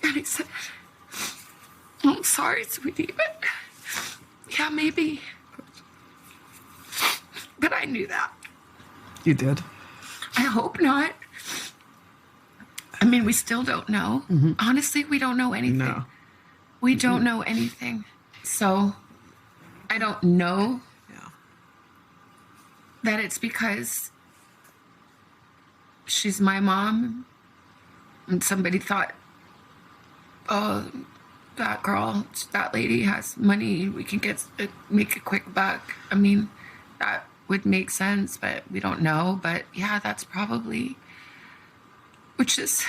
And he said, I'm sorry, sweetie, but yeah, maybe. But I knew that. You did? I hope not. I mean, we still don't know. Honestly, we don't know anything. No. We don't know anything. So I don't know that it's because she's my mom and somebody thought, oh, that girl, that lady has money. We can make a quick buck. I mean, that would make sense, but we don't know. But yeah, that's probably... which is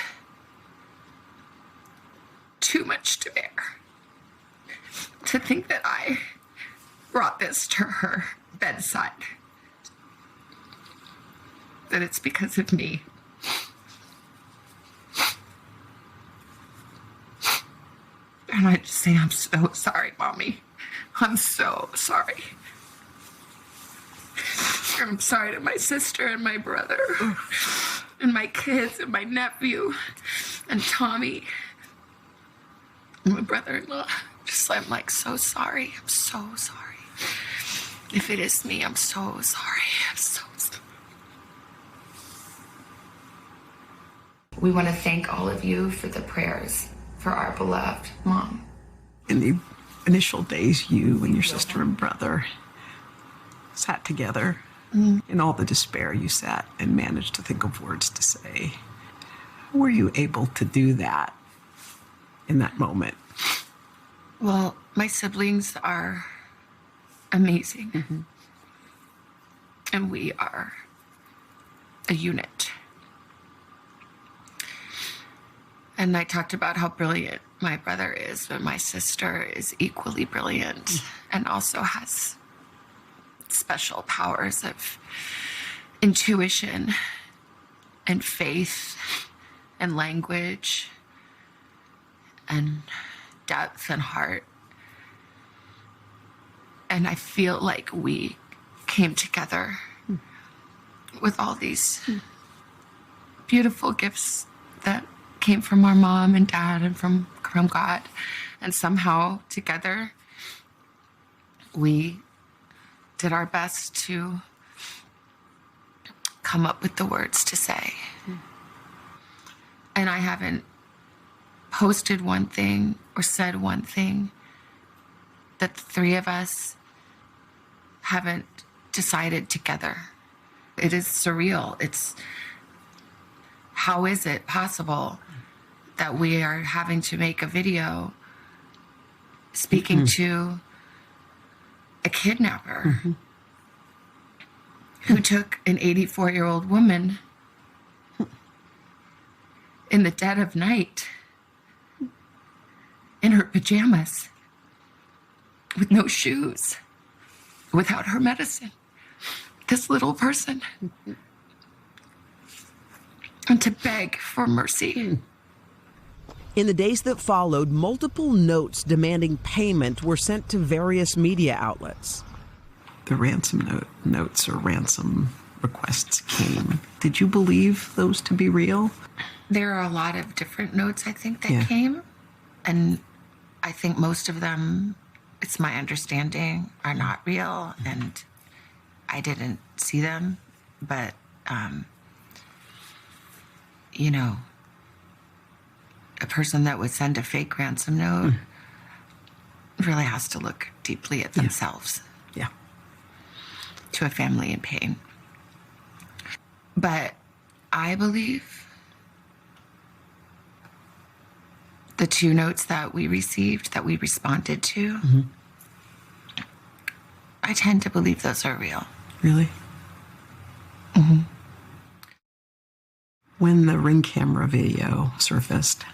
too much to bear. To think that I brought this to her bedside. That it's because of me. And I just say, I'm so sorry, Mommy. I'm so sorry. I'm sorry to my sister and my brother. And my kids and my nephew and Tommy and my brother-in-law. I'm like so sorry. I'm so sorry. If it is me, I'm so sorry. I'm so sorry. We want to thank all of you for the prayers for our beloved mom. In the initial days, you and your sister and brother sat together. In all the despair, you sat and managed to think of words to say. How were you able to do that in that moment? Well, my siblings are amazing. And we are a unit. And I talked about how brilliant my brother is, but my sister is equally brilliant and also has special powers of intuition and faith and language and depth and heart. And I feel like we came together with all these beautiful gifts that came from our mom and dad and from God. And somehow together we did our best to come up with the words to say. And I haven't posted one thing or said one thing that the three of us haven't decided together. It is surreal. It's, how is it possible that we are having to make a video speaking to a kidnapper who took an 84-year-old woman in the dead of night in her pajamas with no shoes, without her medicine, this little person, and to beg for mercy. In the days that followed, multiple notes demanding payment were sent to various media outlets. The ransom notes or ransom requests came. Did you believe those to be real? There are a lot of different notes, I think, that came. And I think most of them, it's my understanding, are not real. And I didn't see them. But, you know, a person that would send a fake ransom note really has to look deeply at themselves. Yeah. To a family in pain. But I believe the two notes that we received, that we responded to, I tend to believe those are real. Really? When the Ring camera video surfaced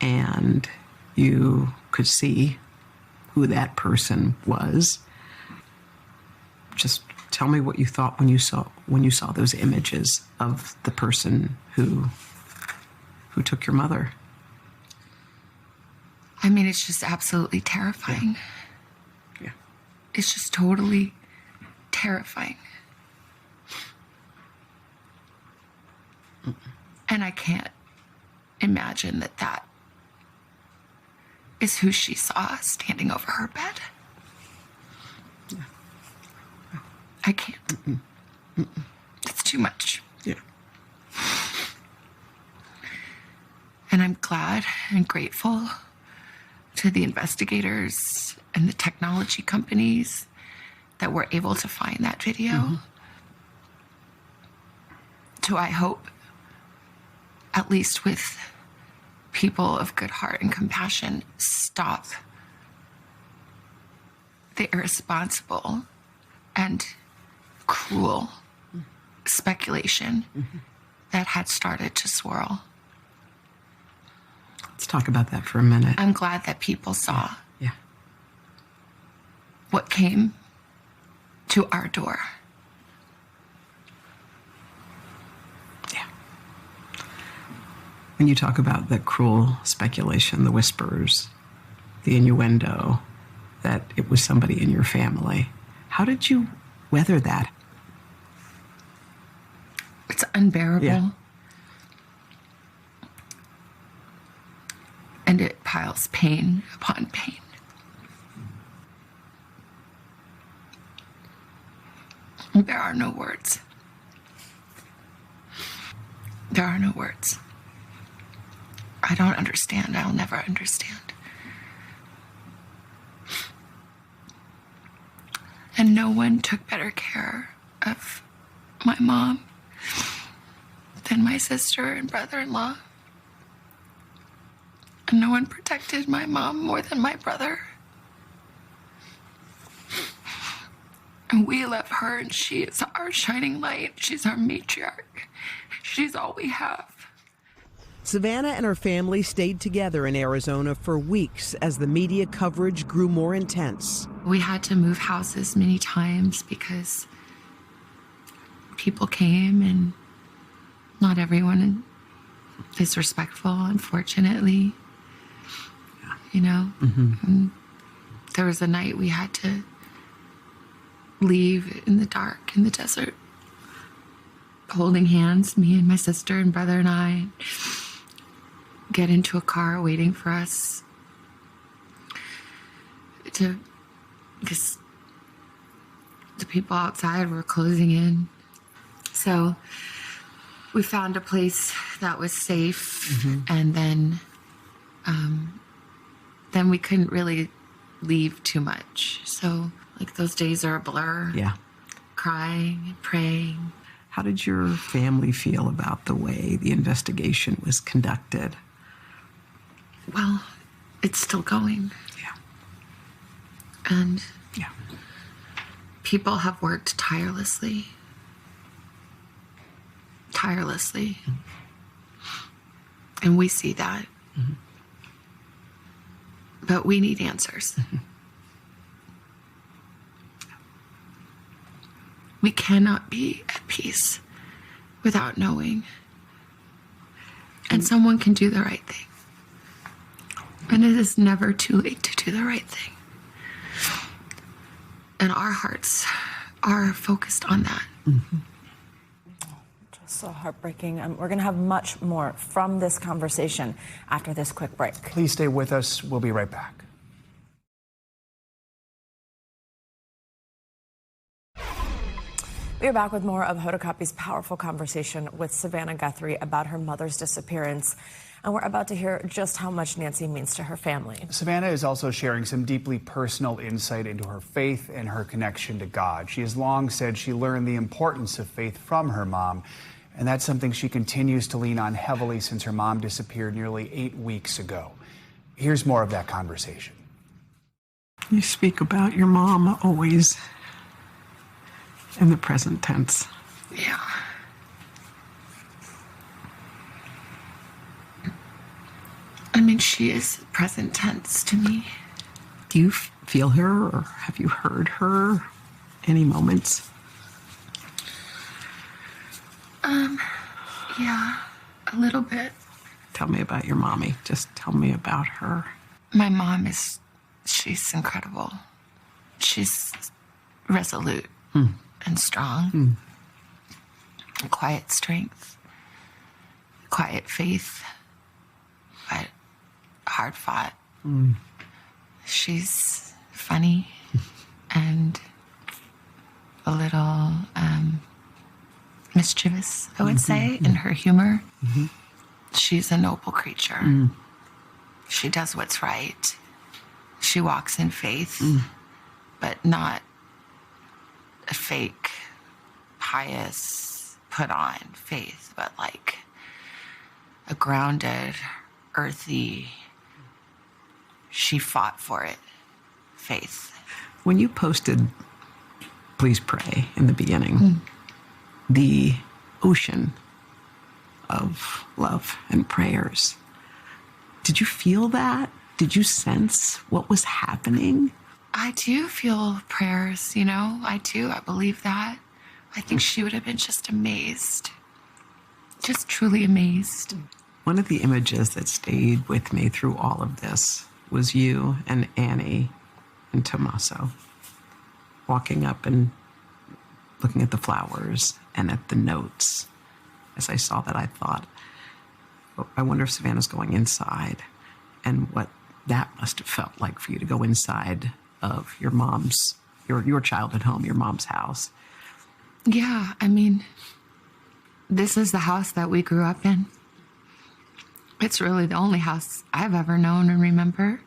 and you could see who that person was, just tell me what you thought when you saw those images of the person who took your mother. I mean, it's just absolutely terrifying. Yeah. It's just totally terrifying. And I can't imagine that that is who she saw standing over her bed. I can't. It's too much. Yeah. And I'm glad and grateful to the investigators and the technology companies that were able to find that video. So I hope, at least with people of good heart and compassion, stop the irresponsible and cruel speculation that had started to swirl. Let's talk about that for a minute. I'm glad that people saw Yeah. what came to our door. Yeah. When you talk about the cruel speculation, the whispers, the innuendo that it was somebody in your family, how did you weather that? It's unbearable. Yeah. And it piles pain upon pain. There are no words. There are no words. I don't understand. I'll never understand. And no one took better care of my mom than my sister and brother-in-law. And no one protected my mom more than my brother. And we love her, and she is our shining light. She's our matriarch. She's all we have. Savannah and her family stayed together in Arizona for weeks as the media coverage grew more intense. We had to move houses many times because people came, and not everyone is respectful, unfortunately. You know? And there was a night we had to leave in the dark in the desert, holding hands, me and my sister and brother and I, get into a car waiting for us because the people outside were closing in. So we found a place that was safe, and then we couldn't really leave too much. So like those days are a blur. Yeah. Crying and praying. How did your family feel about the way the investigation was conducted? Well, it's still going. Yeah. And people have worked tirelessly. And we see that. But we need answers. We cannot be at peace without knowing. And someone can do the right thing. And it is never too late to do the right thing. And our hearts are focused on that. Just so heartbreaking. We're going to have much more from this conversation after this quick break. Please stay with us. We'll be right back. We are back with more of Hoda Kotb's powerful conversation with Savannah Guthrie about her mother's disappearance. And we're about to hear just how much Nancy means to her family. Savannah is also sharing some deeply personal insight into her faith and her connection to God. She has long said she learned the importance of faith from her mom, and that's something she continues to lean on heavily since her mom disappeared nearly 8 weeks ago. Here's more of that conversation. You speak about your mom always in the present tense. Yeah. I mean, she is present tense to me. Do you feel her, or have you heard her any moments? Yeah, a little bit. Tell me about your mommy. Just tell me about her. My mom she's incredible. She's resolute and strong. Quiet strength, quiet faith, but hard fought. She's funny and a little mischievous, I would say, in her humor. She's a noble creature. She does what's right. She walks in faith, but not a fake, pious, put on faith, but like a grounded, earthy, she fought for it, faith. When you posted Please Pray in the beginning, the ocean of love and prayers, did you feel that? Did you sense what was happening? I do feel prayers, you know, I do. I believe that. I think she would have been just amazed, just truly amazed. One of the images that stayed with me through all of this was you and Annie and Tommaso walking up and looking at the flowers and at the notes. As I saw that, I thought, oh, I wonder if Savannah's going inside, and what that must have felt like for you to go inside of your mom's, your childhood home, your mom's house. Yeah, I mean, this is the house that we grew up in. It's really the only house I've ever known and remember.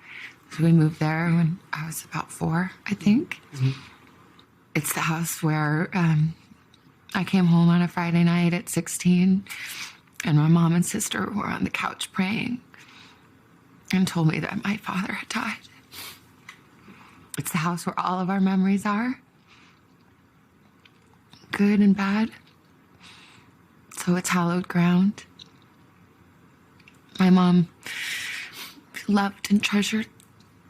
So we moved there when I was about 4, I think. It's the house where I came home on a Friday night at 16, and my mom and sister were on the couch praying and told me that my father had died. It's the house where all of our memories are, good and bad. So it's hallowed ground. My mom loved and treasured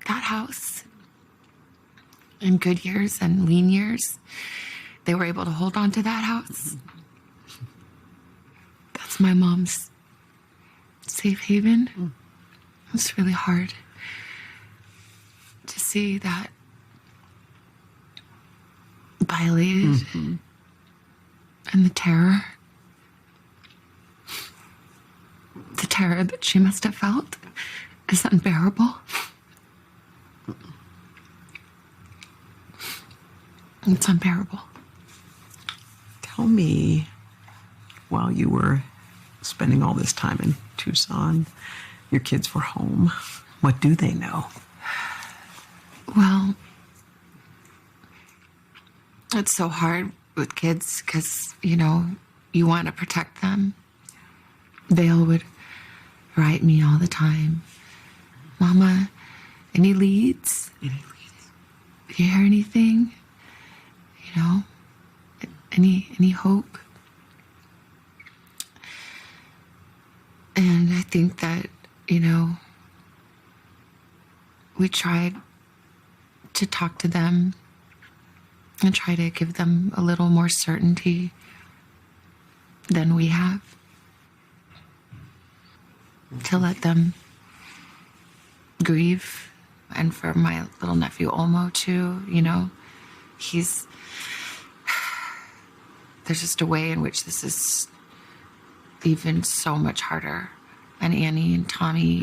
that house. In good years and lean years, they were able to hold on to that house. That's my mom's safe haven. It's really hard to see that violated, and the terror that she must have felt is unbearable. It's unbearable. Tell me, while you were spending all this time in Tucson, your kids were home, what do they know? Well, it's so hard with kids because, you know, you want to protect them. Vale would write me all the time, Mama, any leads? Do you hear anything? You know, any hope? And I think that, you know, we tried to talk to them and try to give them a little more certainty than we have, to let them grieve. And for my little nephew Olmo too, you know, there's just a way in which this is even so much harder. And Annie and Tommy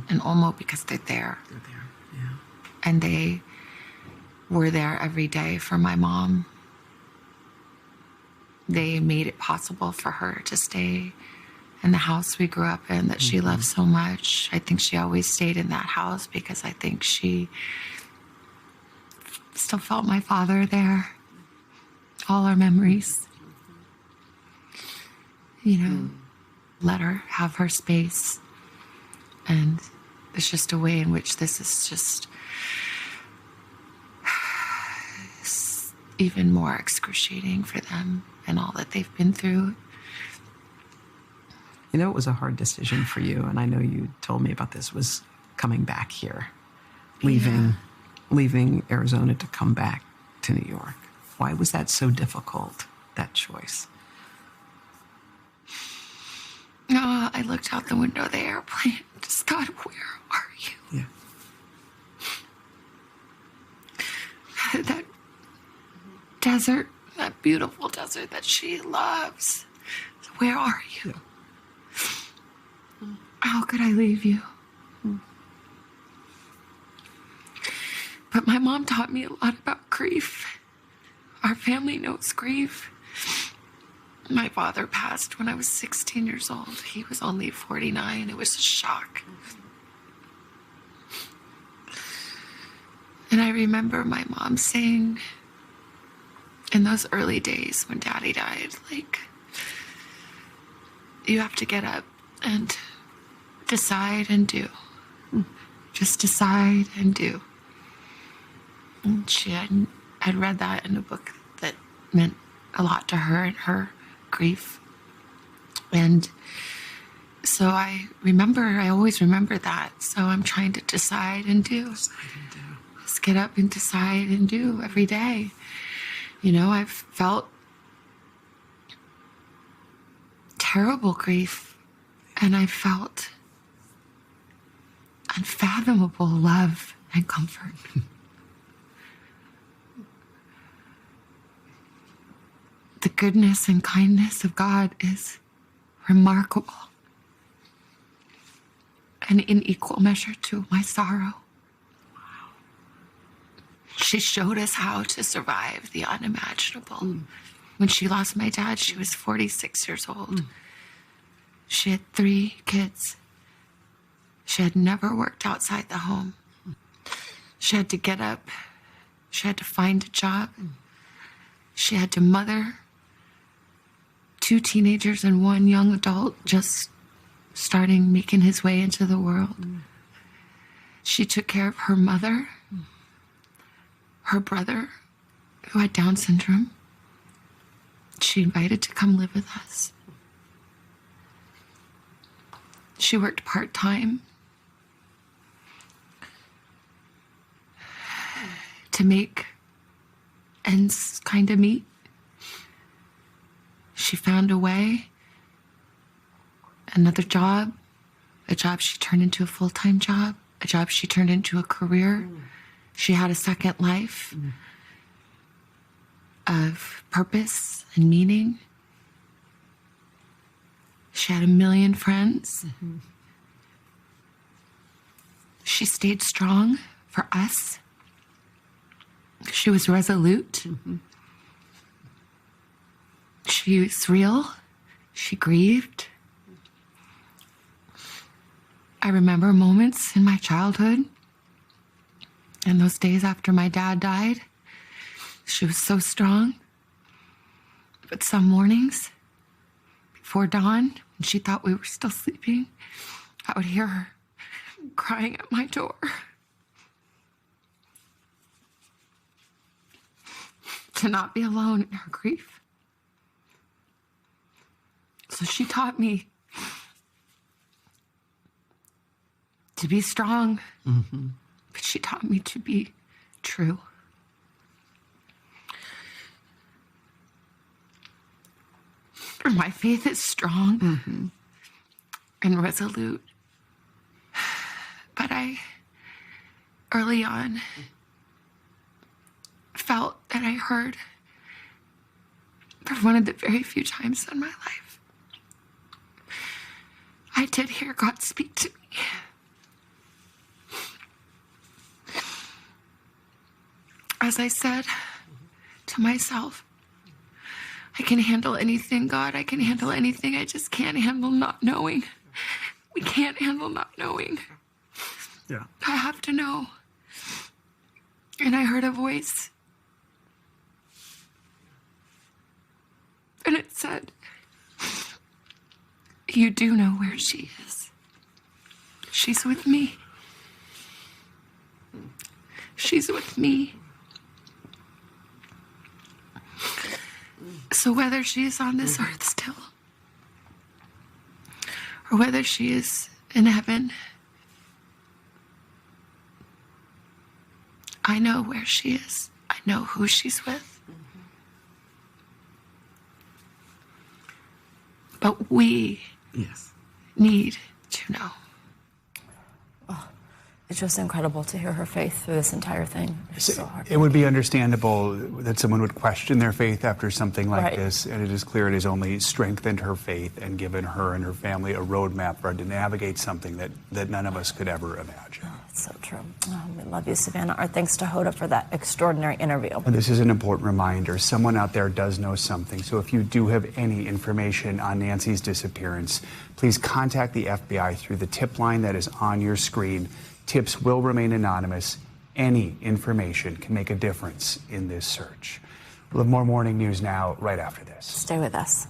and Olmo, because they're there. They're there, yeah. And they were there every day for my mom. They made it possible for her to stay in the house we grew up in that she loved so much. I think she always stayed in that house because I think she still felt my father there. All our memories. You know, let her have her space. And it's just a way in which this is just even more excruciating for them and all that they've been through. You know, it was a hard decision for you, and I know you told me about this, was coming back here, leaving Arizona to come back to New York. Why was that so difficult, that choice? I looked out the window of the airplane and just thought, where are you? Yeah. That desert, that beautiful desert that she loves. Where are you? Yeah. How could I leave you? But my mom taught me a lot about grief. Our family knows grief. My father passed when I was 16 years old. He was only 49. It was a shock. And I remember my mom saying in those early days when Daddy died, like, you have to get up and decide and do. Just decide and do. And she had read that in a book that meant a lot to her and her grief. And so I always remember that. So I'm trying to decide and do. Just get up and decide and do every day. You know, I've felt terrible grief, and I felt unfathomable love and comfort. The goodness and kindness of God is remarkable, and in equal measure to my sorrow. Wow. She showed us how to survive the unimaginable. When she lost my dad, she was 46 years old. She had 3 kids. She had never worked outside the home. She had to get up. She had to find a job. She had to mother 2 teenagers and 1 young adult just starting making his way into the world. She took care of her mother, her brother, who had Down syndrome. She invited to come live with us. She worked part-time to make ends kind of meet. She found a way, another job, a job she turned into a full-time job, a job she turned into a career. She had a second life of purpose and meaning. She had a million friends. She stayed strong for us. She was resolute. She was real. She grieved. I remember moments in my childhood and those days after my dad died. She was so strong. But some mornings, before dawn, when she thought we were still sleeping, I would hear her crying at my door. To not be alone in her grief. So she taught me to be strong, but she taught me to be true. My faith is strong and resolute. But I, early on, felt that I heard, for one of the very few times in my life, I did hear God speak to me. As I said to myself, I can handle anything, God. I can handle anything. I just can't handle not knowing. We can't handle not knowing. Yeah. I have to know. And I heard a voice. And it said, you do know where she is. She's with me. She's with me. So whether she is on this earth still, or whether she is in heaven, I know where she is. I know who she's with. But we need to know. It's just incredible to hear her faith through this entire thing. It's so hard. It would be understandable that someone would question their faith after something like this, and it is clear it has only strengthened her faith and given her and her family a roadmap for her to navigate something that none of us could ever imagine. It's so true. Oh, we love you, Savannah. Our thanks to Hoda for that extraordinary interview. And this is an important reminder. Someone out there does know something. So if you do have any information on Nancy's disappearance, please contact the FBI through the tip line that is on your screen. Tips will remain anonymous. Any information can make a difference in this search. We'll have more morning news now right after this. Stay with us.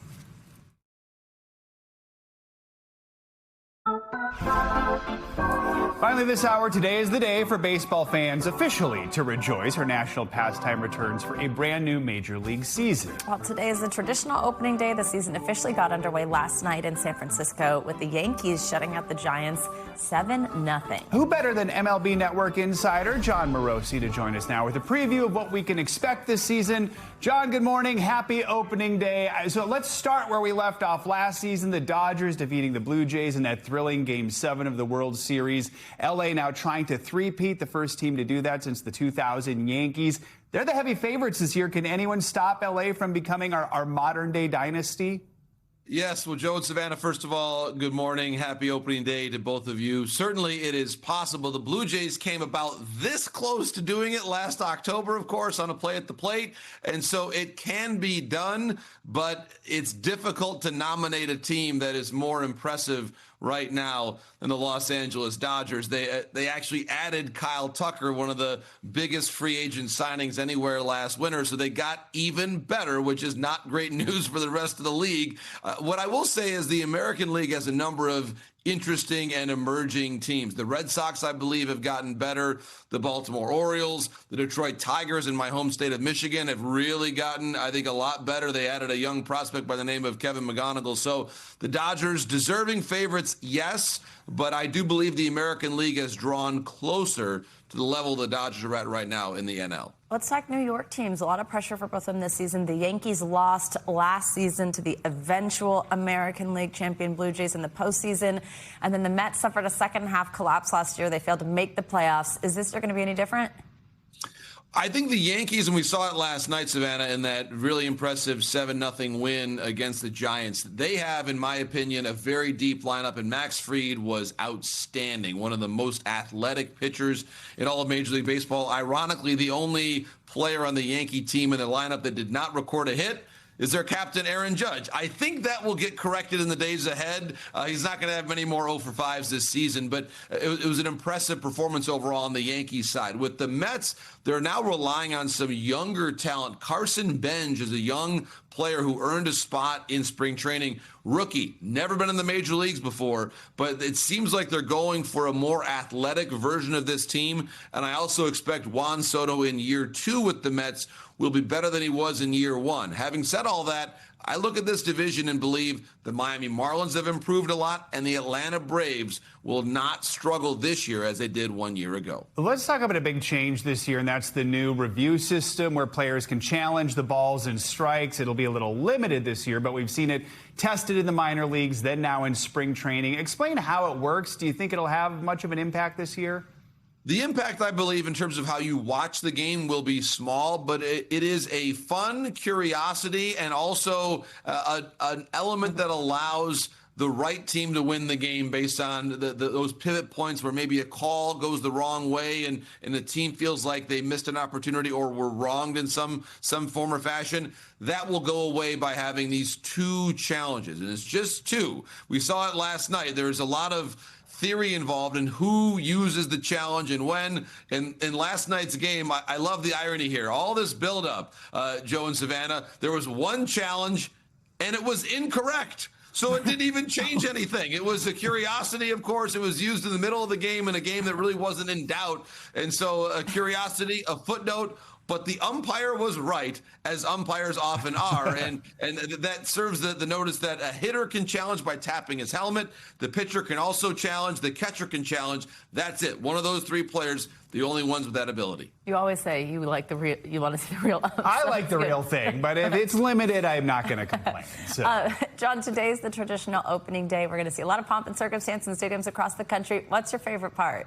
Finally this hour, today is the day for baseball fans officially to rejoice. Our national pastime returns for a brand new Major League season. Well, today is the traditional opening day. The season officially got underway last night in San Francisco with the Yankees shutting out the Giants 7-0. Who better than MLB Network insider John Morosi to join us now with a preview of what we can expect this season. John, good morning. Happy opening day. So let's start where we left off last season. The Dodgers defeating the Blue Jays in that thrilling Game 7 of the World Series. LA now trying to three-peat, the first team to do that since the 2000 Yankees. They're the heavy favorites this year. Can anyone stop LA from becoming our modern-day dynasty? Yes. Well, Joe and Savannah, first of all, good morning. Happy opening day to both of you. Certainly it is possible. The Blue Jays came about this close to doing it last October, of course, on a play at the plate. And so it can be done, but it's difficult to nominate a team that is more impressive right now than the Los Angeles Dodgers. They actually added Kyle Tucker, one of the biggest free agent signings anywhere last winter, so they got even better, which is not great news for the rest of the league. What I will say is the American League has a number of interesting and emerging teams. The Red Sox, I believe, have gotten better. The Baltimore Orioles, the Detroit Tigers in my home state of Michigan have really gotten, I think, a lot better. They added a young prospect by the name of Kevin McGonigal. So the Dodgers, deserving favorites, yes, but I do believe the American League has drawn closer to the level the Dodgers are at right now in the NL. Let's talk New York teams. A lot of pressure for both of them this season. The Yankees lost last season to the eventual American League champion Blue Jays in the postseason. And then the Mets suffered a second-half collapse last year. They failed to make the playoffs. Is this year going to be any different? I think the Yankees, and we saw it last night, Savannah, in that really impressive 7-0 win against the Giants. They have, in my opinion, a very deep lineup, and Max Fried was outstanding, one of the most athletic pitchers in all of Major League Baseball. Ironically, the only player on the Yankee team in the lineup that did not record a hit is their captain, Aaron Judge. I think that will get corrected in the days ahead. He's not going to have many more 0 for 5s this season, but it was an impressive performance overall on the Yankees side. With the Mets, they're now relying on some younger talent. Carson Benj is a young player who earned a spot in spring training. Rookie, never been in the major leagues before, but it seems like they're going for a more athletic version of this team. And I also expect Juan Soto in year 2 with the Mets will be better than he was in year 1. Having said all that, I look at this division and believe the Miami Marlins have improved a lot, and the Atlanta Braves will not struggle this year as they did 1 year ago. Let's talk about a big change this year, and that's the new review system where players can challenge the balls and strikes. It'll be a little limited this year, but we've seen it tested in the minor leagues, then now in spring training. Explain how it works. Do you think it'll have much of an impact this year? The impact, I believe, in terms of how you watch the game will be small, but it is a fun curiosity and also an element that allows the right team to win the game based on those pivot points where maybe a call goes the wrong way and the team feels like they missed an opportunity or were wronged in some form or fashion. That will go away by having these 2 challenges, and it's just 2. We saw it last night. There's a lot of theory involved in who uses the challenge and when. And in last night's game, I love the irony here. All this buildup, Joe and Savannah, there was 1 challenge, and it was incorrect. So it didn't even change anything. It was a curiosity, of course. It was used in the middle of the game in a game that really wasn't in doubt. And so a curiosity, a footnote, but the umpire was right, as umpires often are, and that serves the notice that a hitter can challenge by tapping his helmet. The pitcher can also challenge. The catcher can challenge. That's it. One of those 3 players, the only ones with that ability. You always say you want to see the real. I like the real thing, but if it's limited, I'm not going to complain. So. John, today's the traditional opening day. We're going to see a lot of pomp and circumstance in stadiums across the country. What's your favorite part?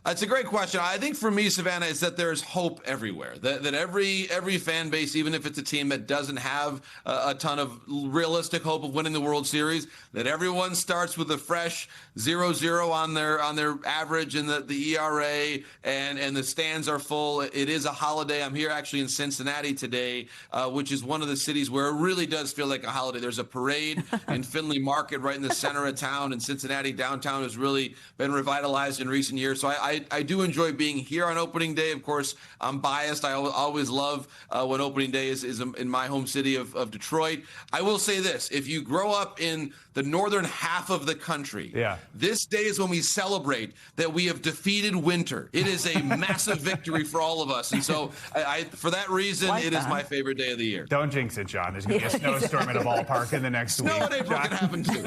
It's a great question. I think for me, Savannah, is that there's hope everywhere. That every fan base, even if it's a team that doesn't have a ton of realistic hope of winning the World Series, that everyone starts with a fresh 0-0 on their average and the ERA, and the stands are full. It is a holiday. I'm here actually in Cincinnati today, which is one of the cities where it really does feel like a holiday. There's a parade in Findlay Market right in the center of town, and Cincinnati downtown has really been revitalized in recent years. So I do enjoy being here on opening day. Of course, I'm biased. I always love when opening day is in my home city of Detroit. I will say this. If you grow up in the northern half of the country, this day is when we celebrate that we have defeated winter. It is a massive victory for all of us. And so for that reason, it is my favorite day of the year. Don't jinx it, John. There's going to be a snowstorm in a ballpark in the next week. Snow in April can happen too.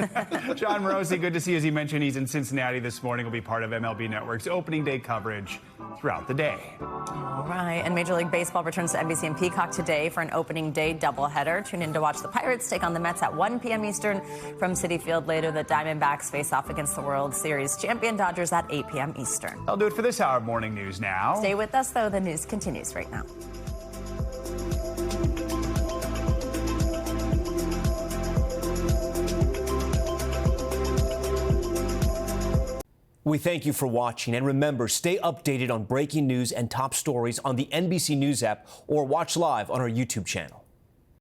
John Morosi, good to see you. As you mentioned, he's in Cincinnati this morning. Will be part of MLB Network's opening day coverage throughout the day. All right. And Major League Baseball returns to NBC and Peacock today for an opening day doubleheader. Tune in to watch the Pirates take on the Mets at 1 p.m. Eastern from Citi Field. Later, the Diamondbacks face off against the World Series champion Dodgers at 8 p.m. Eastern. I'll do it for this hour of Morning News Now. Stay with us, though. The news continues right now. We thank you for watching, and remember, stay updated on breaking news and top stories on the NBC News app or watch live on our YouTube channel.